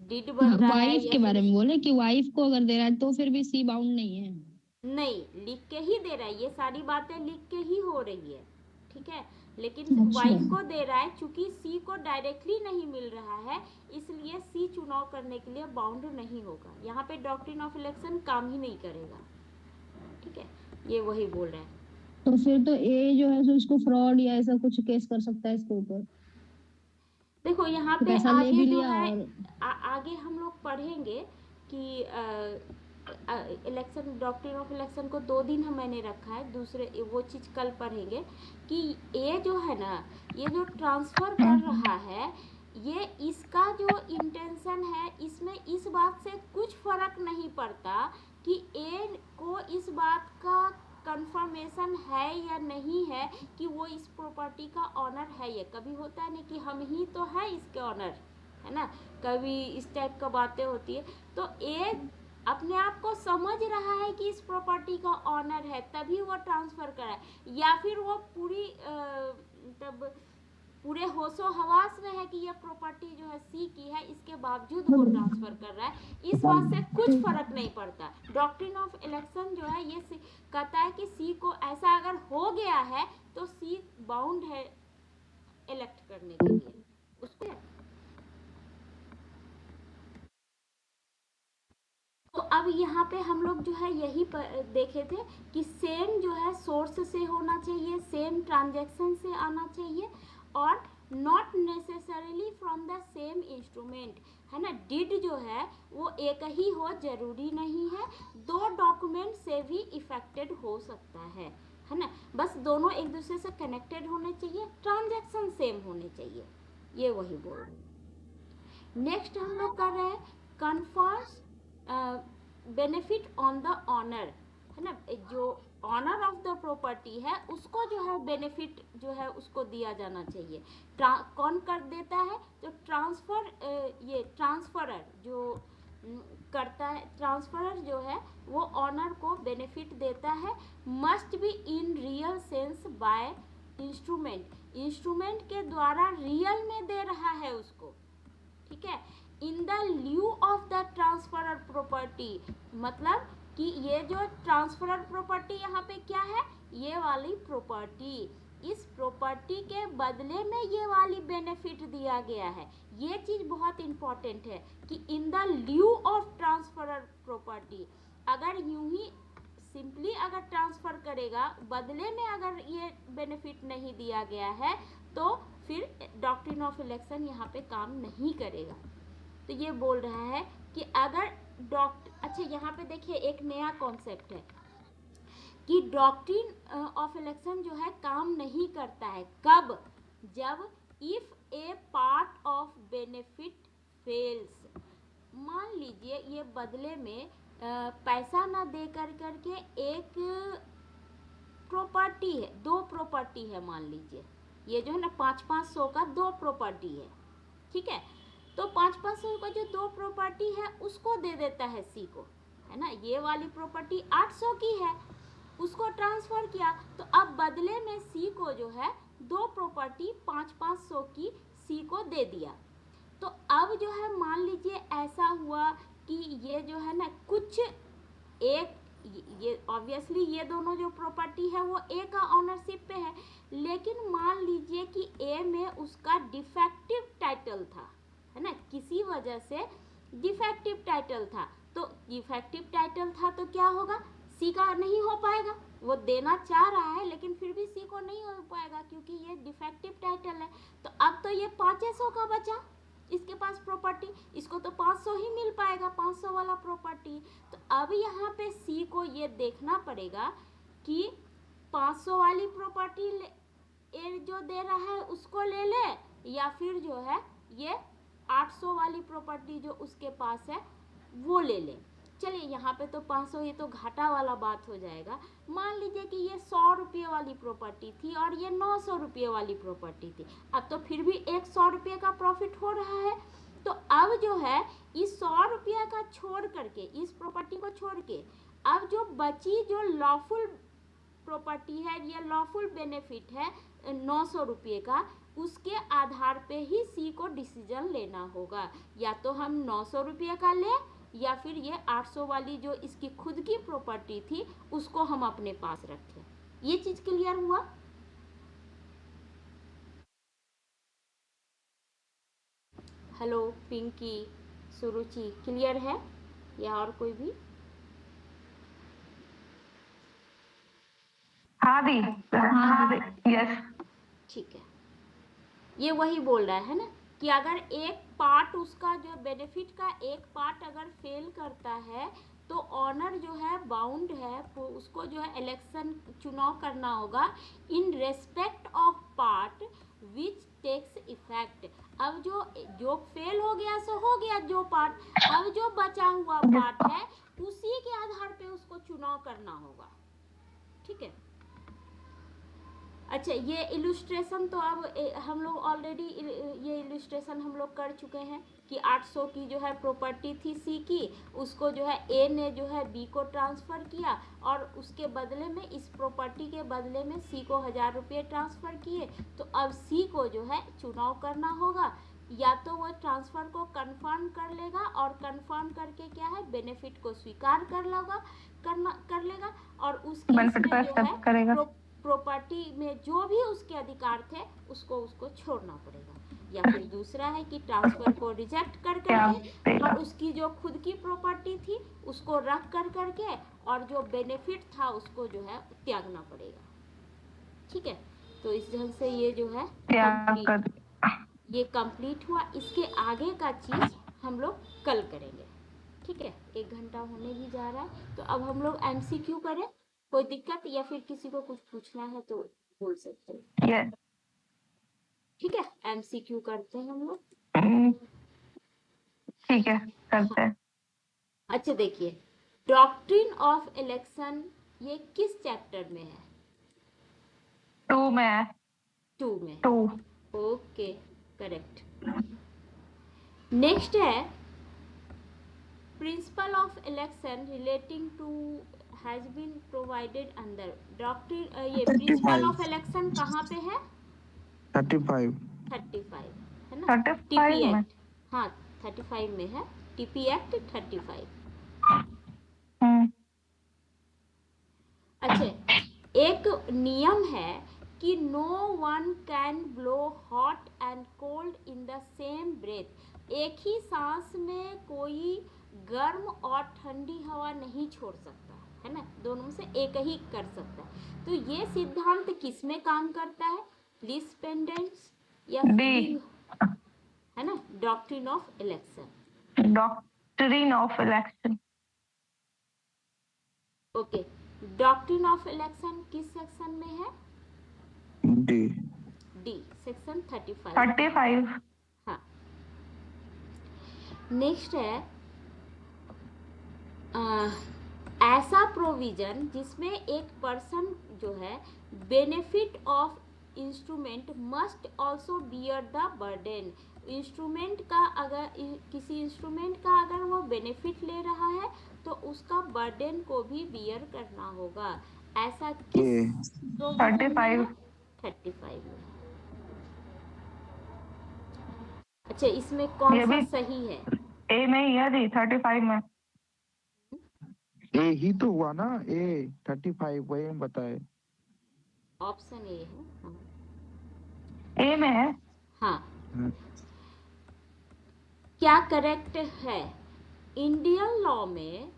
डीड बन रहा है वाइफ या के फिर बारे में बोले कि वाइफ को अगर दे रहा है तो फिर भी सी बाउंड नहीं है। नहीं, लिख के ही दे रहा है, ये सारी बातें लिख के ही हो रही है, ठीक है, लेकिन अच्छा। वाइफ को दे रहा है, चूंकि सी को डायरेक्टली नहीं मिल रहा है, इसलिए सी चुनाव करने के लिए बाउंड नहीं होगा। यहाँ पे डॉक्ट्रिन ऑफ इलेक्शन काम ही नहीं करेगा, ठीक है, ये वही बोल रहा है। तो फिर तो ए जो है सो इसको फ्रॉड या ऐसा कुछ केस कर सकता है इसके ऊपर। देखो यहाँ पे पैसा ले आगे भी जो लिया है और आगे हम लोग पढ़ेंगे कि इलेक्शन, डॉक्ट्रिन ऑफ इलेक्शन को 2 दिन मैंने रखा है, दूसरे वो चीज़ कल पढ़ेंगे कि ये जो है ना, ये जो ट्रांसफ़र कर रहा है, ये इसका जो इंटेंशन है, इसमें इस बात से कुछ फ़र्क नहीं पड़ता कि ए को इस बात का कंफर्मेशन है या नहीं है कि वो इस प्रॉपर्टी का ऑनर है। ये कभी होता है नहीं कि हम ही तो है इसके ऑनर, है ना, कभी इस टाइप का बातें होती है। तो ए अपने आप को समझ रहा है कि इस प्रॉपर्टी का ऑनर है, तभी वो ट्रांसफ़र करा है, या फिर वो तब पूरे होशो हवास में है कि ये प्रॉपर्टी जो है सी की है, इसके बावजूद वो ट्रांसफर कर रहा है, इस बात से कुछ फर्क नहीं पड़ता। डॉक्ट्रिन ऑफ इलेक्शन जो है ये कहता है कि सी को ऐसा अगर हो गया है तो सी बाउंड है इलेक्ट करने के लिए उसको। तो अब यहाँ पे हम लोग जो है यही देखे थे कि सेम जो है सोर्स से होना चाहिए, सेम ट्रांजैक्शन से आना चाहिए, और not necessarily from the same instrument, है ना। डिड जो है वो एक ही हो जरूरी नहीं है, 2 डॉक्यूमेंट से भी इफेक्टेड हो सकता है ना, बस दोनों एक दूसरे से कनेक्टेड होने चाहिए, ट्रांजैक्शन सेम होने चाहिए, ये वही बोल रहे हैं। नेक्स्ट हम लोग कर रहे हैं confers benefit on the owner, है ना, जो ऑनर ऑफ द प्रॉपर्टी है उसको जो है बेनिफिट जो है उसको दिया जाना चाहिए। कौन कर देता है? जो ये ट्रांसफरर जो करता है, ट्रांसफरर जो है वो ऑनर को बेनिफिट देता है। Must be in real sense by instrument, instrument के द्वारा रियल में दे रहा है उसको, ठीक है। In the lieu of the transferor property, मतलब कि ये जो ट्रांसफरर प्रॉपर्टी यहाँ पे क्या है, ये वाली प्रॉपर्टी, इस प्रॉपर्टी के बदले में ये वाली बेनिफिट दिया गया है। ये चीज बहुत इंपॉर्टेंट है कि in the lieu of transferor property, अगर यूं ही सिंपली अगर ट्रांसफर करेगा, बदले में अगर ये बेनिफिट नहीं दिया गया है, तो फिर डॉक्ट्रिन ऑफ इलेक्शन यहाँ पे काम नहीं करेगा। तो ये बोल रहा है कि अगर अच्छा यहाँ पे देखिए एक नया कॉन्सेप्ट है कि डॉक्ट्रिन ऑफ इलेक्शन जो है काम नहीं करता है कब? जब if A part of benefit fails. मान लीजिए ये बदले में पैसा ना दे करके एक प्रॉपर्टी है, 2 प्रॉपर्टी है, मान लीजिए ये जो है ना 500 का 2 प्रॉपर्टी है, ठीक है। तो 500 का जो 2 प्रॉपर्टी है उसको दे देता है सी को, है ना। ये वाली प्रॉपर्टी 800 की है, उसको ट्रांसफर किया, तो अब बदले में सी को जो है 2 प्रॉपर्टी 500 की सी को दे दिया। तो अब जो है मान लीजिए ऐसा हुआ कि ये जो है ना कुछ एक, ये ऑब्वियसली ये दोनों जो प्रॉपर्टी है वो ए का ऑनरशिप पे है, लेकिन मान लीजिए कि ए में उसका डिफेक्टिव टाइटल था, है ना, किसी वजह से डिफेक्टिव टाइटल था। तो डिफेक्टिव टाइटल था तो क्या होगा, सी का नहीं हो पाएगा, वो देना चाह रहा है लेकिन फिर भी सी को नहीं हो पाएगा क्योंकि ये डिफेक्टिव टाइटल है। तो अब तो ये 500 का बचा इसके पास प्रॉपर्टी, इसको तो 500 ही मिल पाएगा, 500 वाला प्रॉपर्टी। तो अब यहाँ पे सी को ये देखना पड़ेगा कि 500 वाली प्रॉपर्टी ए जो दे रहा है उसको ले ले, या फिर जो है ये 800 वाली प्रॉपर्टी जो उसके पास है वो ले ले। चलिए यहाँ पे तो 500, ये तो घाटा वाला बात हो जाएगा। मान लीजिए कि ये 100 रुपये वाली प्रॉपर्टी थी और ये 900 रुपये वाली प्रॉपर्टी थी, अब तो फिर भी एक 100 रुपये का प्रॉफिट हो रहा है। तो अब जो है इस 100 रुपये का छोड़ करके, इस प्रॉपर्टी को छोड़ के, अब जो बची जो लॉफुल प्रॉपर्टी है, ये लॉफुल बेनिफिट है 900 रुपये का, उसके आधार पे ही सी को डिसीजन लेना होगा। या तो हम 900 रुपये का लें या फिर ये 800 वाली जो इसकी खुद की प्रॉपर्टी थी उसको हम अपने पास रखें। ये चीज क्लियर हुआ? हेलो पिंकी, सुरुचि, क्लियर है या और कोई भी? हाँ दी, यस। ठीक है, ये वही बोल रहा है ना कि अगर एक पार्ट उसका जो बेनिफिट का एक पार्ट अगर फेल करता है तो ऑनर जो है बाउंड है, वो उसको जो है इलेक्शन चुनाव करना होगा in respect of part which takes effect. अब जो फेल हो गया सो हो गया जो पार्ट, अब जो बचा हुआ पार्ट है उसी के आधार पे उसको चुनाव करना होगा, ठीक है। अच्छा, ये इलुस्ट्रेशन तो अब हम लोग ऑलरेडी ये इलुस्ट्रेशन हम लोग कर चुके हैं कि 800 की जो है प्रॉपर्टी थी सी की, उसको जो है ए ने जो है बी को ट्रांसफ़र किया और उसके बदले में, इस प्रॉपर्टी के बदले में सी को 1000 रुपये ट्रांसफ़र किए। तो अब सी को जो है चुनाव करना होगा, या तो वो ट्रांसफ़र को कंफर्म कर लेगा और कंफर्म करके क्या है बेनिफिट को स्वीकार कर लेगा, और उस केस में जो है प्रॉपर्टी में जो भी उसके अधिकार थे उसको छोड़ना पड़ेगा। या फिर दूसरा है कि ट्रांसफर को रिजेक्ट करके और उसकी जो खुद की प्रॉपर्टी थी उसको रख करके और जो बेनिफिट था उसको जो है त्यागना पड़ेगा, ठीक है। तो इस ढंग से ये जो है ये कंप्लीट हुआ। इसके आगे का चीज हम लोग कल करेंगे, ठीक है। 1 घंटा होने भी जा रहा है, तो अब हम लोग MCQ करें। कोई दिक्कत या फिर किसी को कुछ पूछना है तो बोल सकते हैं, ठीक है। MCQ करते हैं हम लोग, ठीक है, करते हैं। अच्छा देखिए, डॉक्ट्रिन ऑफ इलेक्शन ये किस चैप्टर में है? 2 में है। 2 में। 2। Okay, correct. नेक्स्ट है principle of election relating to has been provided under doctor. ये प्रिंसिपल ऑफ इलेक्शन कहाँ पे है? 35 35 है ना? 35 टीपी में। एक्ट, हाँ 35 में है, टीपी एक्ट 35। अच्छा, एक नियम है कि no one can blow hot and cold in the same breath. एक ही सांस में कोई गर्म और ठंडी हवा नहीं छोड़ सकता है ना, दोनों में से एक ही कर सकता है। तो ये सिद्धांत किस में काम करता है? लीस्ट पेंडेंट्स या डी। फीलिंग, है ना, doctrine of election. Doctrine of election. Okay, doctrine of election किस सेक्शन में है? डी। D, section 35। 35। हाँ। नेक्स्ट है ऐसा प्रोविजन जिसमें एक पर्सन जो है benefit of instrument must also bear the burden. Instrument का अगर किसी इंस्ट्रूमेंट का अगर वो बेनिफिट ले रहा है तो उसका बर्डन को भी बियर करना होगा। ऐसा किस प्रोविजन में है? 35 में। अच्छा, इसमें कौन ये सा भी सही है? ए में ही है जी, 35 में। ए ही तो हुआ ना, ए 35 वही हम बताए। ऑप्शन ए है। हाँ, ए में है। हाँ। हाँ। क्या करेक्ट है? इंडियन लॉ में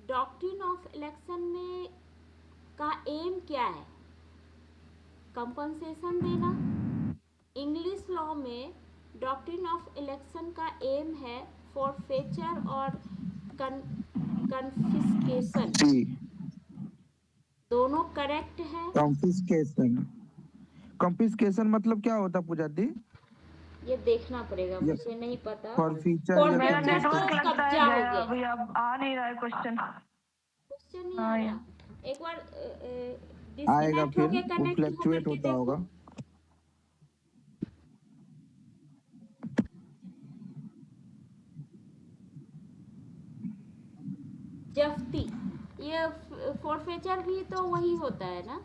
डॉक्ट्रिन ऑफ इलेक्शन में का एम क्या है? कंपनसेशन देना। इंग्लिश लॉ में डॉक्ट्रिन ऑफ इलेक्शन का एम है फॉरफेचर और कन्फिस्केशन। सी। दोनों करेक्ट है। कॉन्फिस्केशन। कॉन्फिस्केशन मतलब क्या होता पूजा दी? ये देखना पड़ेगा, ये मुझे नहीं पता। फॉरफीचर या मेरा फॉरफेचर तो नेटवर्क लगता कब्जा है हो गया, गया। अभी अब आ नहीं रहा है क्वेश्चन। क्वेश्चन नहीं आ हाँ, रहा। एक बार आएगा, डिस्कनेक्ट फिर होके वो कनेक्ट होकर फ्लक्चुएट के होता देखो। होगा। जफ्ती, ये फॉरफेचर भी तो वही होता है ना?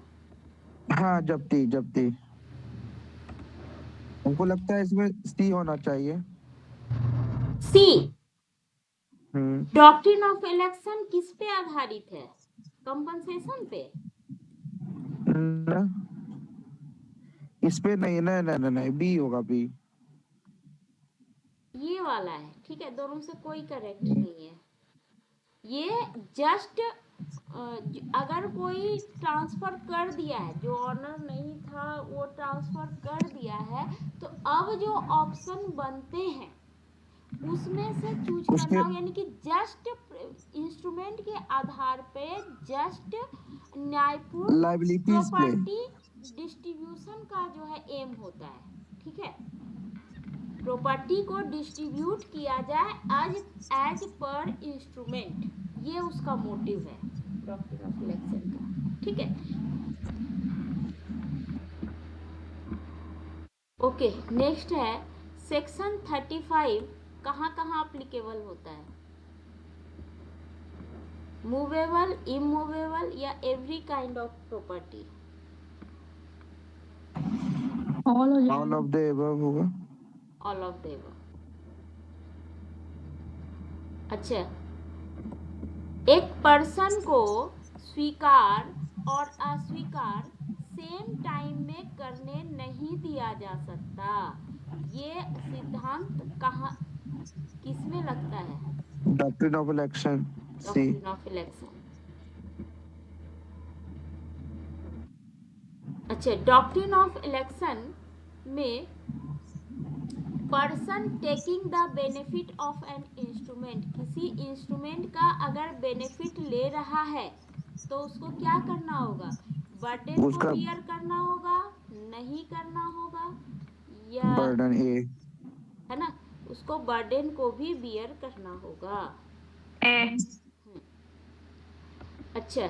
हाँ, जब्ती जब्ती। हमको लगता है इसमें सी होना चाहिए। सी। हम्म। डॉक्ट्रिन ऑफ इलेक्शन किस पे आधारित है? कंपनसेशन पे? न, इस पे नहीं, नहीं नहीं नहीं, नहीं बी होगा, बी। ये वाला है, ठीक है, दोनों से कोई करेक्ट नहीं है। ये जस्ट अगर कोई ट्रांसफर कर दिया है, जो ऑनर नहीं था वो ट्रांसफर कर दिया है, तो अब जो ऑप्शन बनते हैं उसमें से चूज उसके करना हो, यानी कि जस्ट इंस्ट्रूमेंट के आधार पे जस्ट न्यायपूर्ण लाइबिलिटीज पे। प्रॉपर्टी डिस्ट्रीब्यूशन का जो है एम होता है, ठीक है। प्रॉपर्टी को डिस्ट्रीब्यूट किया जाए एज पर इंस्ट्रूमेंट, ये उसका मोटिव है डॉक्ट्रिन ऑफ इलेक्शन का, ठीक है। ओके, नेक्स्ट है सेक्शन 35 कहाँ कहाँ अप्लीकेबल होता है? मूवेबल, इमूवेबल या every kind of property? All of the above होगा। All of the above. अच्छा, एक पर्सन को स्वीकार और अस्वीकार सेम टाइम में करने नहीं दिया जा सकता। ये सिद्धांत कहाँ किसमें लगता है? Doctrine of election, C. Doctrine of election. अच्छा, डॉक्ट्रिन ऑफ इलेक्शन में person taking the benefit of an instrument, किसी इंस्ट्रूमेंट का अगर बेनिफिट ले रहा है तो उसको क्या करना होगा? बर्डन को उसका बियर करना होगा, नहीं करना होगा, या बर्डन ए, है ना, उसको बर्डन को भी बियर करना होगा। ए। अच्छा,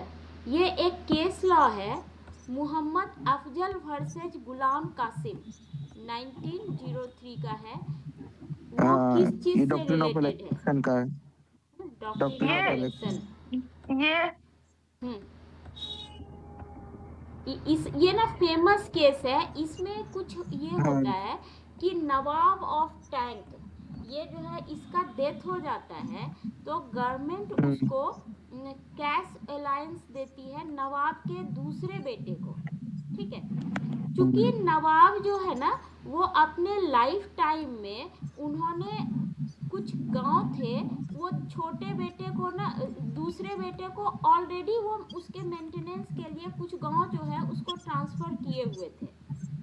ये एक केस लॉ है, मोहम्मद अफजल वर्सेस गुलाम कासिम, 1903 का है। वो किस ये चीज से डॉक्ट्रिन ऑफ रिलेटेड है? इलेक्शन का है। डॉक्ट्रिन डॉक्ट्रिन ऑफ ऑफ ये इलेक्शन। ये ये ना फेमस केस है। इसमें कुछ ये हाँ होता है कि नवाब ऑफ टैंक, ये जो है इसका डेथ हो जाता है तो गवर्नमेंट उसको कैश अलायंस देती है नवाब के दूसरे बेटे को। ठीक है, क्योंकि नवाब जो है ना वो अपने लाइफ टाइम में उन्होंने कुछ गांव थे, वो छोटे बेटे को ना दूसरे बेटे को ऑलरेडी वो उसके मेंटेनेंस के लिए कुछ गांव जो है उसको ट्रांसफर किए हुए थे।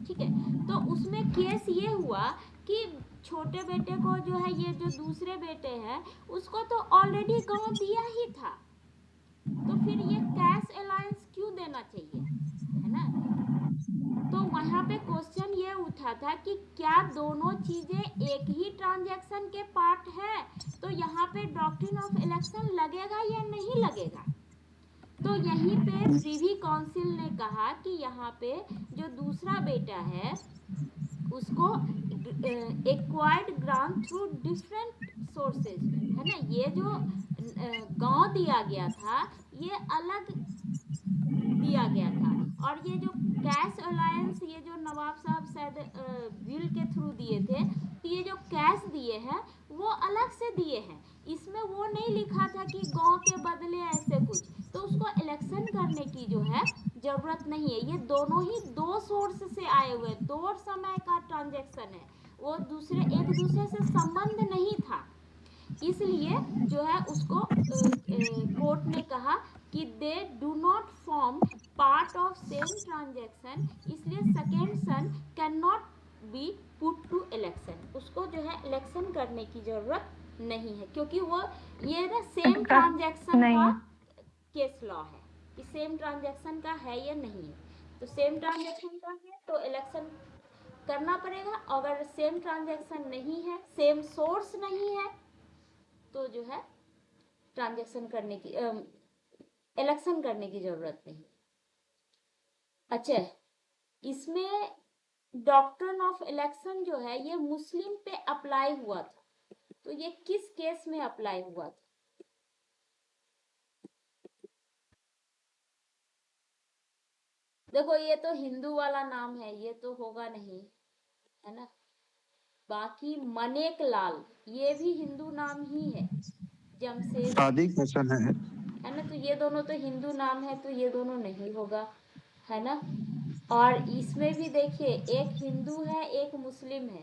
ठीक है, तो उसमें केस ये हुआ कि छोटे बेटे को जो है ये जो दूसरे बेटे हैं उसको तो ऑलरेडी गांव दिया ही था, तो फिर ये कैश अलायंस क्यों देना चाहिए, है ना। तो वहां पे क्वेश्चन ये उठा था कि क्या दोनों चीजें एक ही ट्रांजैक्शन के पार्ट है, तो यहाँ पे डॉक्ट्रिन ऑफ इलेक्शन लगेगा या नहीं लगेगा। तो यहीं पे प्रीवी काउंसिल ने कहा कि यहाँ पे जो दूसरा बेटा है उसको acquired grant through different sources, है ना। ये जो गांव दिया गया था ये अलग दिया गया था, और ये जो कैश अलायंस ये जो नवाब साहब शायद विल के थ्रू दिए थे, तो ये जो कैश दिए हैं वो अलग से दिए हैं। इसमें वो नहीं लिखा था कि गांव के बदले ऐसे कुछ, तो उसको इलेक्शन करने की जो है जरूरत नहीं है। ये दोनों ही दो सोर्स से आए हुए, दो समय का ट्रांजैक्शन है, वो दूसरे एक दूसरे से संबंध नहीं था। इसलिए जो है उसको कोर्ट ने कहा कि they do not form part of same transaction, इसलिए second son can not be put to election, उसको जो है इलेक्शन करने की जरूरत नहीं है, क्योंकि वो ये ना सेम ट्रांजैक्शन नहीं का है। केस लॉ है कि सेम ट्रांजैक्शन का है या नहीं है। तो सेम ट्रांजैक्शन का है तो इलेक्शन करना पड़ेगा, अगर सेम ट्रांजैक्शन नहीं है, सेम सोर्स नहीं है, तो जो है ट्रांजैक्शन करने की इलेक्शन करने की जरूरत नहीं। अच्छा, इसमें डॉक्ट्रिन ऑफ इलेक्शन जो है ये मुस्लिम पे अप्लाई हुआ था, तो ये किस केस में अप्लाई हुआ था? देखो ये तो हिंदू वाला नाम है, ये तो होगा नहीं, है ना। बाकी मनेक लाल ये भी हिंदू नाम ही है, जमशेद सादिक हसन है। ना, तो ये दोनों तो हिंदू नाम है, तो ये दोनों नहीं होगा, है ना। और इसमें भी देखिए एक हिंदू है एक मुस्लिम है,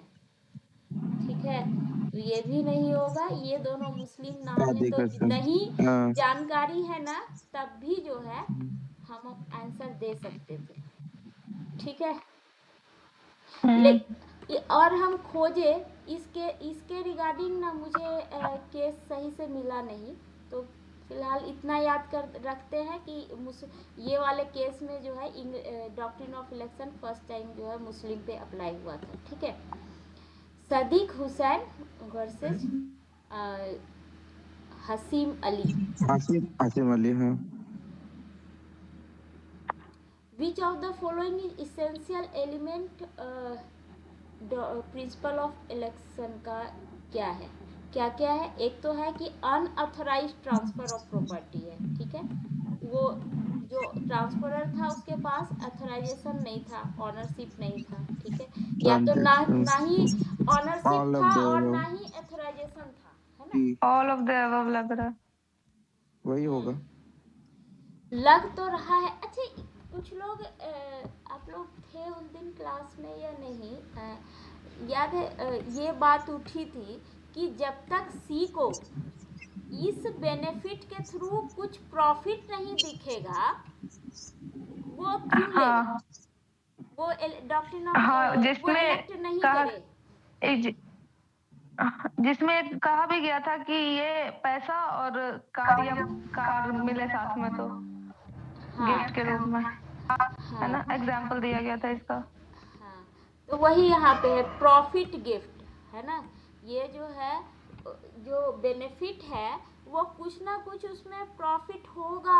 ठीक है, तो ये भी नहीं होगा, ये दोनों मुस्लिम नाम है, सादिक तो हसन। नहीं हाँ जानकारी है ना, तब भी जो है हम आंसर दे सकते थे, ठीक है। और हम खोजे इसके रिगार्डिंग ना मुझे केस सही से मिला नहीं, तो फिलहाल इतना याद कर रखते हैं कि ये वाले केस में जो है doctrine of election first time जो है मुस्लिम पे अप्लाई हुआ था, ठीक है। सदीक हुसैन वर्सेस हसीम अली। आसिम अली। हाँ which of the following is essential element principal of election का क्या है, क्या क्या है? एक तो है कि अनऑथराइज्ड ट्रांसफर ऑफ प्रॉपर्टी है, ठीक है, वो जो ट्रांसफरर था उसके पास अथोराइजेशन नहीं था, ऑनरशिप नहीं था, ठीक है, या तो ना ही ऑनरशिप था और ना ही अथोराइजेशन था, है ना। ऑल ऑफ द अबव लग रहा है। वही होगा। लग तो रहा है। अच्छा, कुछ लोग आप लोग थे उस दिन क्लास में या नहीं, याद है ये बात उठी थी कि जब तक सी को इस बेनिफिट के थ्रू कुछ प्रॉफिट नहीं दिखेगा वो क्यों लेगा, वो डॉक्ट्रिन ऑफ हाँ, वो इलेक्ट नहीं करे। जिसमें कहा भी गया था कि ये पैसा और कार मिले साथ में तो गिफ्ट के रूप में, है ना, एग्जाम्पल दिया गया था इसका। हाँ, तो वही यहाँ पे है प्रॉफिट गिफ्ट, है ना। ये जो है जो बेनिफिट है वो कुछ ना कुछ उसमें प्रॉफिट होगा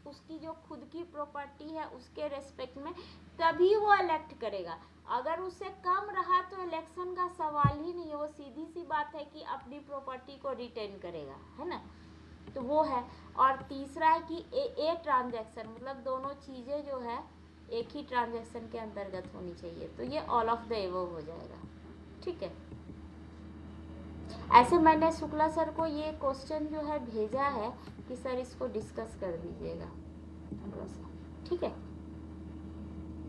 उसकी जो खुद की प्रॉपर्टी है उसके रेस्पेक्ट में, तभी वो इलेक्ट करेगा। अगर उससे कम रहा तो इलेक्शन का सवाल ही नहीं है, वो सीधी सी बात है कि अपनी प्रॉपर्टी को रिटेन करेगा, है ना। तो वो है। और तीसरा है कि ए ट्रांजैक्शन, मतलब दोनों चीज़ें जो है एक ही ट्रांजैक्शन के अंतर्गत होनी चाहिए, तो ये ऑल ऑफ द एबव हो जाएगा, ठीक है। ऐसे मैंने शुक्ला सर को ये क्वेश्चन जो है भेजा है कि सर इसको डिस्कस कर दीजिएगा थोड़ा सा, ठीक है।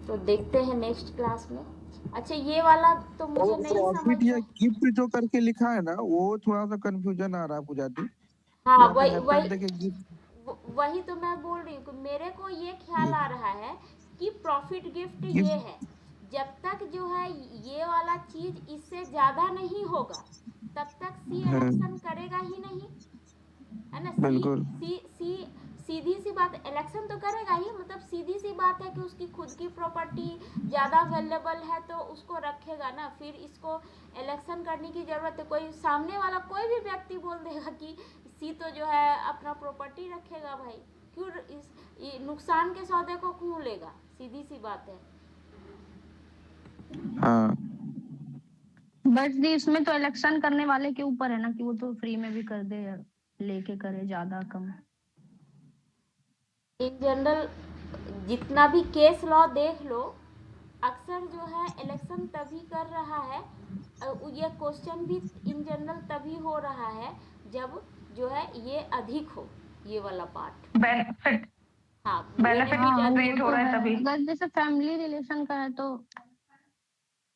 तो देखते हैं नेक्स्ट क्लास में। अच्छा ये वाला तो मुझे नहीं समझ प्रॉफिट या में। गिफ्ट जो करके लिखा है ना, वो थोड़ा सा कंफ्यूजन आ रहा है पूजादी। हाँ यहाँ पे वही हैपेंड है कि गिफ्ट वही तो मैं बोल रही हूँ, मेरे को ये ख्याल आ रहा है कि प्रॉफिट गिफ्ट ये गिफ्ट है, जब तक जो है ये वाला चीज इससे ज्यादा नहीं होगा तब तक सी है, इलेक्शन करेगा ही नहीं, है ना। सी बिल्कुल। सी सी सीधी सी बात, इलेक्शन तो करेगा ही, मतलब सीधी सी बात है कि उसकी खुद की प्रॉपर्टी ज़्यादा वैल्यूएबल है तो उसको रखेगा ना, फिर इसको इलेक्शन करने की ज़रूरत है। कोई सामने वाला कोई भी व्यक्ति बोल देगा कि सी तो जो है अपना प्रॉपर्टी रखेगा भाई, क्यों नुकसान के सौदे को क्यों लेगा, सीधी सी बात है। हाँ बट इसमें तो इलेक्शन करने वाले के ऊपर है ना कि वो तो फ्री में भी कर दे या लेके करे, ज्यादा कम। इन जनरल जितना भी केस लॉ देख लो, अक्सर जो है इलेक्शन तभी कर रहा है, ये क्वेश्चन भी इन जनरल तभी हो रहा है जब जो है ये अधिक हो, ये वाला पार्ट। बेनिफिट हाँ बेनिफिट बेनिफिट हाँ अधिक वो क्रिएट हो तो रहा है है, तभी। अगर जैसे फैमिली रिलेशन का है तो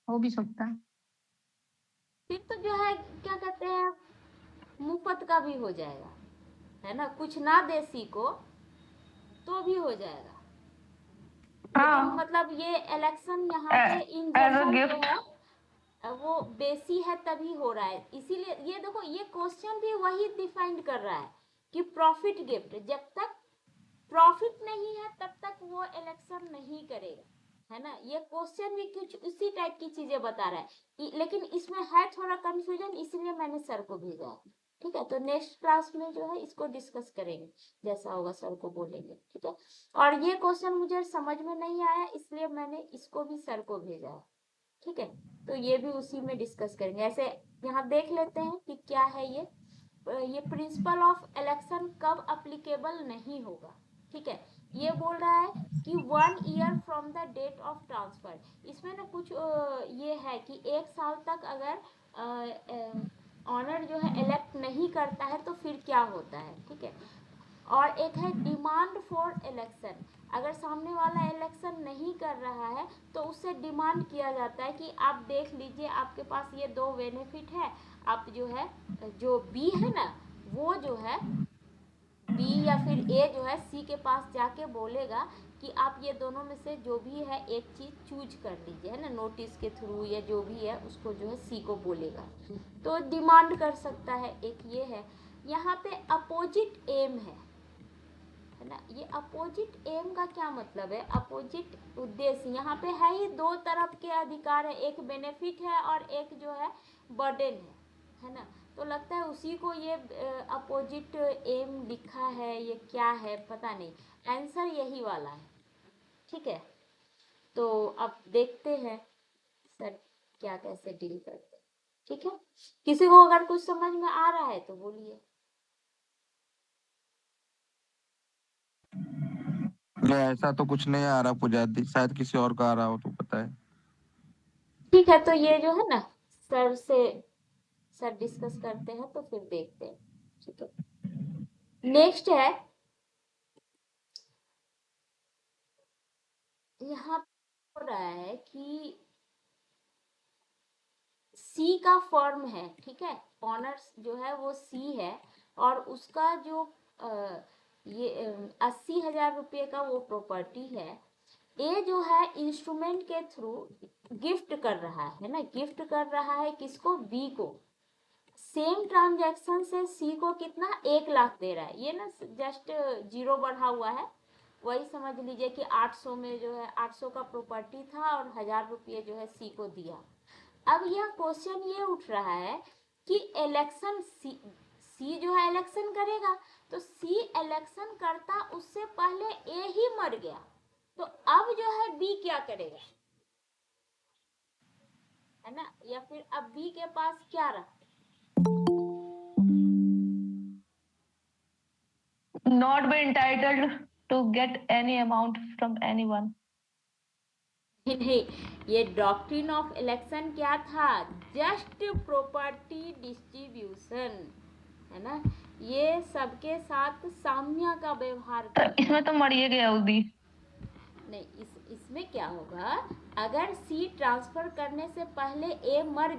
हो भी सकता है। फिर तो जो है क्या कहते हैं मुफ्त का भी हो जाएगा, है ना, कुछ ना दे सी को तो भी हो जाएगा। लेकिन हाँ, मतलब ये इलेक्शन यहाँ पे इन एज अ जनरल जो गिफ्ट। है वो बेसी है तभी हो रहा है, इसीलिए ये देखो ये क्वेश्चन भी वही डिफाइन कर रहा है कि प्रॉफिट गिफ्ट, जब तक प्रॉफिट नहीं है तब तक वो इलेक्शन नहीं करेगा, है ना। ये क्वेश्चन भी कुछ उसी टाइप की चीजें बता रहा है, लेकिन इसमें है थोड़ा कंफ्यूजन, इसलिए मैंने सर को भेजा है, ठीक है। तो नेक्स्ट क्लास में जो है इसको डिस्कस करेंगे, जैसा होगा सर को बोलेंगे, ठीक है। और ये क्वेश्चन मुझे समझ में नहीं आया इसलिए मैंने इसको भी सर को भेजा है, ठीक है। तो ये भी उसी में डिस्कस करेंगे। ऐसे यहाँ देख लेते हैं कि क्या है ये प्रिंसिपल ऑफ इलेक्शन कब अप्लीकेबल नहीं होगा, ठीक है। ये बोल रहा है कि 1 year from the date of transfer, इसमें ना कुछ ये है कि 1 साल तक अगर ऑनर जो है इलेक्ट नहीं करता है तो फिर क्या होता है, ठीक है। और एक है डिमांड फॉर इलेक्शन, अगर सामने वाला इलेक्शन नहीं कर रहा है तो उससे डिमांड किया जाता है कि आप देख लीजिए आपके पास ये 2 बेनिफिट है, आप जो है जो बी है ना वो जो है बी या फिर ए जो है सी के पास जाके बोलेगा कि आप ये दोनों में से जो भी है एक चीज चूज कर लीजिए, है ना, नोटिस के थ्रू या जो भी है उसको जो है सी को बोलेगा, तो डिमांड कर सकता है, एक ये है। यहाँ पे अपोजिट एम है ना, ये अपोजिट एम का क्या मतलब है, अपोजिट उद्देश्य, यहाँ पे है ही दो तरफ के अधिकार है, एक बेनिफिट है और एक जो है बर्डन है ना। तो लगता है उसी को ये अपोजिट एम लिखा है, ये क्या है पता नहीं, आंसर यही वाला है, ठीक है। तो अब देखते हैं सर क्या कैसे डील करते हैं, ठीक है। किसी को अगर कुछ समझ में आ रहा है तो बोलिए। नहीं, ऐसा तो कुछ नहीं आ रहा पुजादी, शायद किसी और का आ रहा हो तो पता है। ठीक है तो ये जो है ना सर से सर डिस्कस करते हैं तो फिर देखते हैं, ठीक है। नेक्स्ट है यहाँ हो रहा है कि सी का फॉर्म है, ठीक है, ऑनर्स जो है वो सी है और उसका जो ये 80,000 रुपये का वो प्रॉपर्टी है, ए जो है इंस्ट्रूमेंट के थ्रू गिफ्ट कर रहा है ना, गिफ्ट कर रहा है किसको, बी को। सेम ट्रांजैक्शन से सी को कितना 1 लाख दे रहा है, ये ना जस्ट जीरो बढ़ा हुआ है, वही समझ लीजिए कि 800 में जो है 800 का प्रॉपर्टी था और 1,000 रुपये जो है सी को दिया। अब यह क्वेश्चन ये उठ रहा है कि इलेक्शन सी जो है इलेक्शन करेगा, तो सी इलेक्शन करता उससे पहले ए ही मर गया, तो अब जो है बी क्या करेगा, है ना, या फिर अब बी के पास क्या रहा, Not be entitled to get any amount from anyone. नहीं, ये डॉक्ट्रिन ऑफ इलेक्शन क्या था, जस्ट प्रॉपर्टी डिस्ट्रीब्यूशन, है ना, ये सबके साथ साम्य का व्यवहार तो करना। इसमें तो मर ही गया उदी। नहीं, इसमें क्या होगा, अगर सी ट्रांसफर करने से पहले ए मर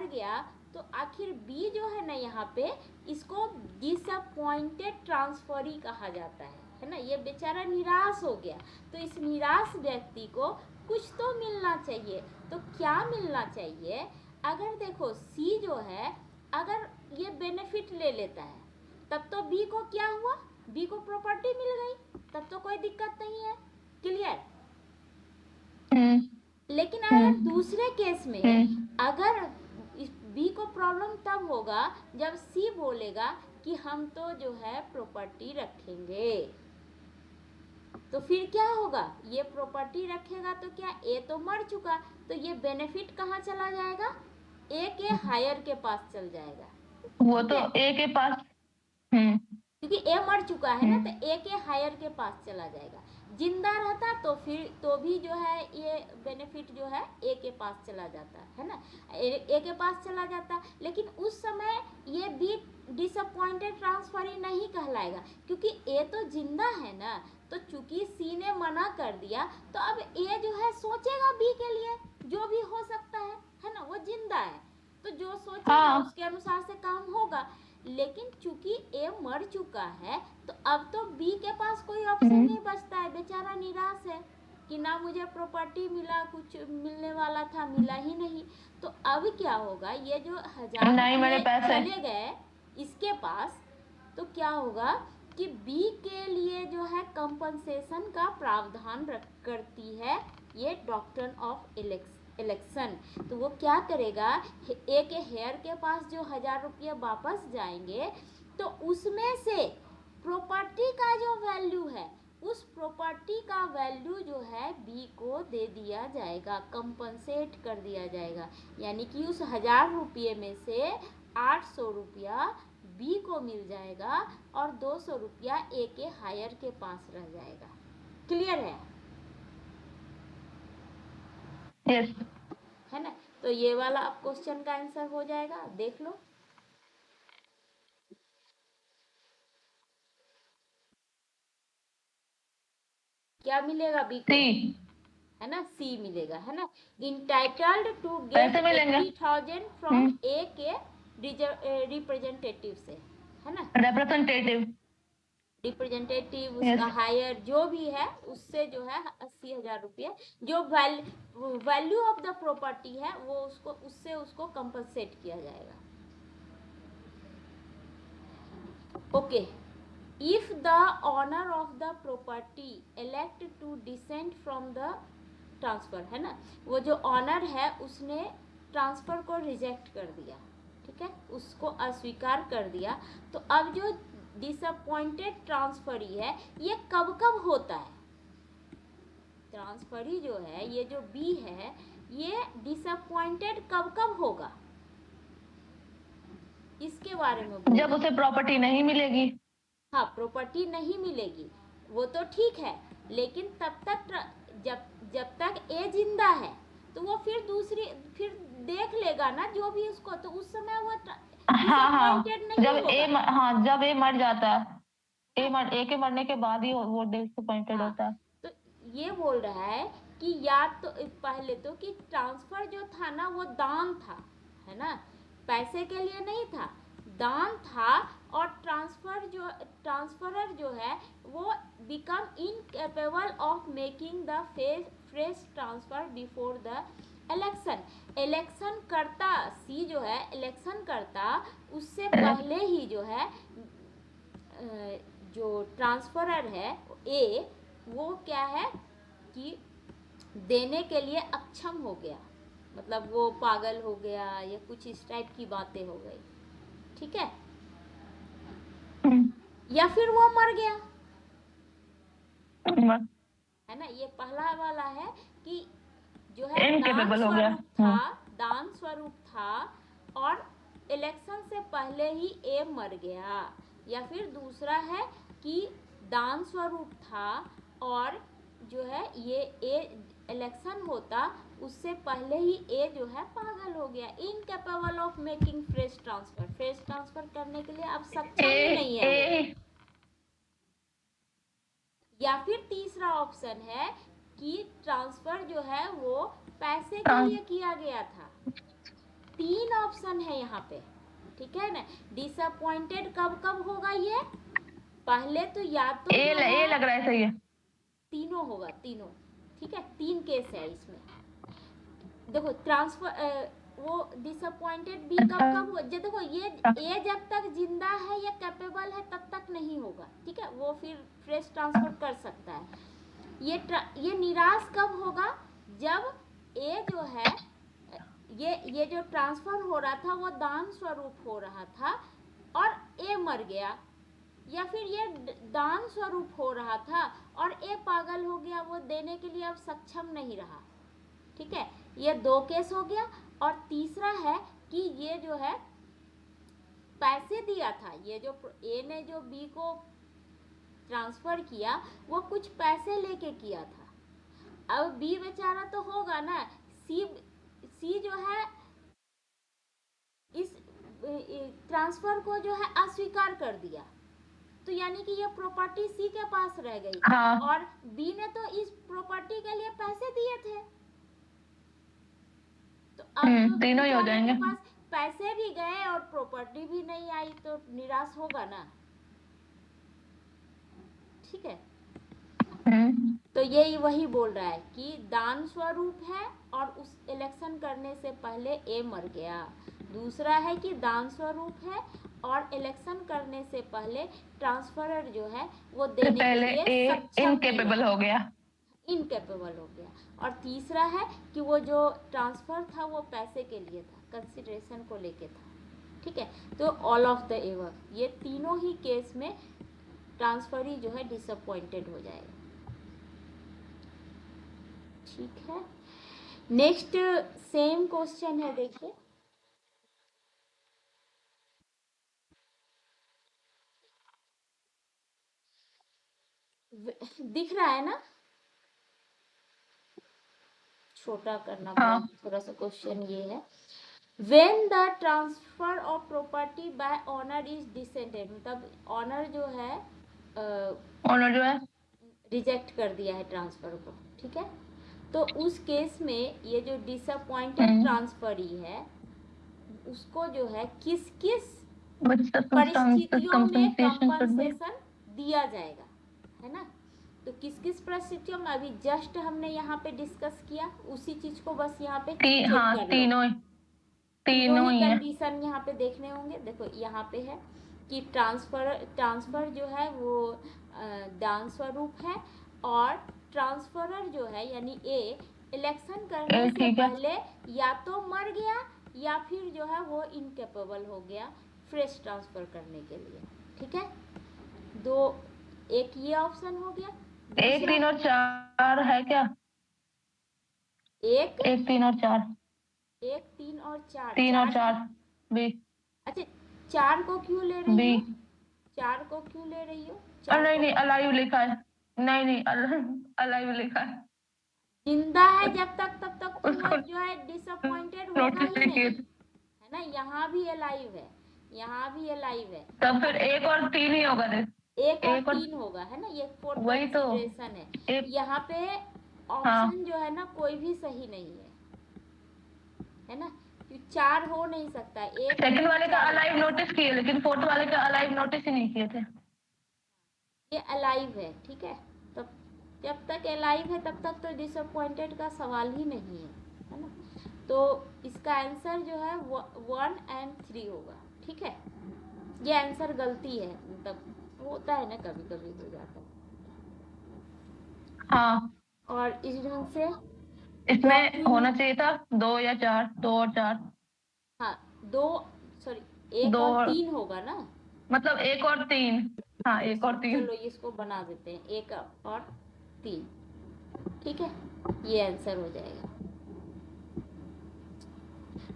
गया तो आखिर बी जो है ना, यहाँ पे इसको डिसअपॉइंटेड ट्रांसफरी कहा जाता है ना, ये बेचारा निराश हो गया, तो इस निराश व्यक्ति को कुछ तो मिलना चाहिए, तो क्या मिलना चाहिए, अगर देखो सी जो है अगर ये बेनिफिट ले लेता है तब तो बी को क्या हुआ, बी को प्रॉपर्टी मिल गई, तब तो कोई दिक्कत नहीं है, क्लियर। लेकिन अगर दूसरे केस में अगर बी को प्रॉब्लम तब होगा जब सी बोलेगा कि हम तो जो है प्रॉपर्टी रखेंगे, तो फिर क्या होगा, ये प्रॉपर्टी रखेगा तो क्या, ए तो मर चुका, तो ये बेनिफिट कहाँ चला जाएगा, ए के हायर के पास चल जाएगा, वो तो ए के पास, क्योंकि ए मर चुका है ना, तो ए के हायर के पास चला जाएगा, जिंदा रहता तो फिर तो भी जो है ये बेनिफिट जो है ए के पास चला जाता है ना, ए के पास चला जाता, लेकिन उस समय ये बी डिसअपॉइंटेड ट्रांसफरी नहीं कहलाएगा, क्योंकि ए तो जिंदा है ना, तो चूंकि सी ने मना कर दिया तो अब ए जो है सोचेगा बी के लिए, जो भी हो सकता है ना, वो जिंदा है तो जो सोचेगा उसके अनुसार से काम होगा, लेकिन चूंकि ए मर चुका है तो अब तो बी के पास कोई ऑप्शन नहीं बचता है, बेचारा निराश है कि ना मुझे प्रॉपर्टी मिला, कुछ मिलने वाला था मिला ही नहीं, तो अब क्या होगा, ये जो 1000 चले गए इसके पास, तो क्या होगा कि बी के लिए जो है कंपनसेशन का प्रावधान करती है ये डॉक्ट्रिन ऑफ इलेक्शन, तो वो क्या करेगा, ए के हेयर के पास जो 1000 रुपये वापस जाएंगे तो उसमें से प्रॉपर्टी का जो वैल्यू है उस प्रॉपर्टी का वैल्यू जो है बी को दे दिया जाएगा, कंपनसेट कर दिया जाएगा, यानी कि उस 1000 रुपये में से 800 रुपया बी को मिल जाएगा और 200 रुपया ए के हायर के पास रह जाएगा, क्लियर है, यस, है ना, तो ये वाला अब क्वेश्चन का आंसर हो जाएगा, देख लो, क्या मिलेगा बी को, है ना, सी मिलेगा, है ना, इंटाइटल्ड टू गेट 80,000 फ्रॉम ए के रिप्रेजेंटेटिव से, है ना, रिप्रेजेंटेटिव उसका हायर जो भी है उससे जो है 80,000 रुपये जो वैल्यू ऑफ द प्रॉपर्टी है वो उसको कंपनसेट किया जाएगा, okay. If the owner of the property elect to dissent from the transfer, है ना, वो जो ऑनर है उसने ट्रांसफर को रिजेक्ट कर दिया, ठीक है, उसको अस्वीकार कर दिया, तो अब जो डिसअपॉइंटेड ट्रांसफरी है ये कब कब होता है, ट्रांसफरी जो है ये जो बी है ये डिसअपॉइंटेड कब कब होगा, इसके बारे में जब उसे प्रॉपर्टी नहीं मिलेगी, हाँ, प्रॉपर्टी नहीं मिलेगी वो तो ठीक है, लेकिन तब तक जब तक ए जिंदा है तो वो फिर देख लेगा ना जो भी उसको, तो उस समय वो नहीं जब ए मर जाता है, ए के मरने के बाद ही वो डिसअपॉइंटेड होता है, तो ये बोल रहा है कि या तो पहले तो कि ट्रांसफर जो था ना वो दान था, है ना, पैसे के लिए नहीं था, दान था, और ट्रांसफरर जो है वो become incapable of making the fresh transfer before the election करता, सी जो है इलेक्शन करता उससे पहले ही जो है जो ट्रांसफरर है ए वो क्या है कि देने के लिए अक्षम हो गया, मतलब वो पागल हो गया या कुछ इस टाइप की बातें हो गई, ठीक है। या फिर वो मर गया, बस है ना। ये पहला वाला है कि जो है दान इनकेपेबल हो गया। स्वरूप था, दान स्वरूप था और इलेक्शन से पहले ही ए मर गया। या फिर दूसरा है कि दान स्वरूप था और जो है ये ए इलेक्शन होता उससे पहले ही ए जो है पागल हो गया, incapable of making fresh transfer, fresh transfer करने के लिए अब सक्षम ही नहीं है वो। ए या फिर तीसरा ऑप्शन है कि ट्रांसफर जो है वो पैसे के लिए किया गया था। 3 ऑप्शन है यहाँ पे, ठीक है ना। डिसअपॉइंटेड कब कब होगा ये, पहले तो या तो ए जो है लग रहा है सही है। तीनों होगा, तीनों, ठीक है। 3 केस है इसमें। देखो ट्रांसफर वो डिसअपॉइंटेड भी कब कब हो, देखो ये ए जब तक जिंदा है या कैपेबल है तब तक नहीं होगा, ठीक है। वो फिर फ्रेश ट्रांसफर कर सकता है। ये निराश कब होगा, जब ए जो है ये जो ट्रांसफर हो रहा था वो दान स्वरूप हो रहा था और ए मर गया, या फिर ये दान स्वरूप हो रहा था और ए पागल हो गया, वो देने के लिए अब सक्षम नहीं रहा, ठीक है। ये 2 केस हो गया। और तीसरा है कि ये जो है पैसे दिया था, ये जो ए ने जो बी को ट्रांसफर किया वो कुछ पैसे लेके किया था। अब बी बेचारा तो होगा ना, सी जो है इस ट्रांसफर को जो है अस्वीकार कर दिया, तो यानी कि ये प्रॉपर्टी सी के पास रह गई। और बी ने तो इस प्रॉपर्टी के लिए पैसे दिए थे, तो अब तीनों ही हो जाएंगे। पास पैसे भी गए और प्रॉपर्टी भी नहीं आई, तो निराश होगा ना, ठीक है। तो ये वही बोल रहा है कि दान स्वरूप है और उस इलेक्शन करने से पहले ए मर गया। दूसरा है कि दान स्वरूप है और इलेक्शन करने से पहले ट्रांसफरर जो है वो देने के लिए सक्षम इनकेपेबल हो गया, इनकेपेबल हो गया। और तीसरा है कि वो जो ट्रांसफर था वो पैसे के लिए था, कंसिडरेशन को लेके था, ठीक है। तो ऑल ऑफ द एवर, ये तीनों ही केस में ट्रांसफरी जो है डिसअपॉइंटेड हो जाएगा, ठीक है। नेक्स्ट सेम क्वेश्चन है, देखिए। दिख रहा है ना, छोटा करना पड़ा थोड़ा सा। क्वेश्चन ये है, when the transfer of property by owner is dissented, मतलब ऑनर जो है रिजेक्ट कर दिया है ट्रांसफर को, ठीक है। तो उस केस में ये जो डिसअपॉइंटेड ट्रांसफरी है उसको जो है किस किस परिस्थितियों में कंपनसेशन दिया जाएगा, है ना। तो किस किस परिस्थितियों में अभी जस्ट हमने यहाँ पे डिस्कस किया, उसी चीज को बस यहाँ पे तीनों ही कंडीशन यहाँ पे देखने होंगे। देखो यहाँ पे है कि ट्रांसफर जो है वो दान स्वरूप है और ट्रांसफरर जो है यानी ए इलेक्शन करने से पहले या तो मर गया या फिर जो है वो इनकेपेबल हो गया फ्रेश ट्रांसफर करने के लिए, ठीक है। एक ये ऑप्शन हो गया। 1, 3 और 4 है क्या? 1, 3 और 4 1, 3 और 4 3 और 4 बी। अच्छा 4 को क्यों ले रही हो? 4 को क्यों ले रही हो? नहीं अलाइव लिखा है। नहीं अलाइव लिखा है। जिंदा है जब तक तब तक उसको जो है डिसअपॉइंटेड होगा ही नहीं, है ना। यहाँ भी अलाइव है, यहाँ भी अलाइव है, तब फिर 1 और 3 ही होगा। 1 और 3 होगा, है ना। ये फोर्थ कंसीडरेशन है। यहाँ पे ऑप्शन जो है ना कोई भी सही नहीं है ना। 4 हो नहीं सकता। सेकंड वाले का अलाइव नोटिस किए, लेकिन फोर्थ वाले का अलाइव नोटिस ही नहीं किए थे। ये अलाइव है, ठीक है। तब जब तक अलाइव है तब तक तो डिसअपॉइंटेड का सवाल ही नहीं है ना। तो इसका आंसर जो है 1 और 3 होगा, ठीक है। ये आंसर गलती है, मतलब होता है ना, कभी कभी हो जाता है। हाँ, और इस ढंग से इसमें होना चाहिए था 2 या 4, 2 और 4। हाँ 2 सॉरी 1 और 3 होगा ना, मतलब 1 और 3 हाँ 1 और 3। चलो इसको बना देते हैं 1 और 3, ठीक है, ये आंसर हो जाएगा।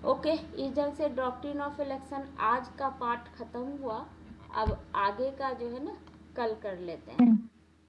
ओके, इस ढंग से डॉक्ट्रिन ऑफ इलेक्शन आज का पार्ट खत्म हुआ। अब आगे का जो है ना कल कर लेते हैं।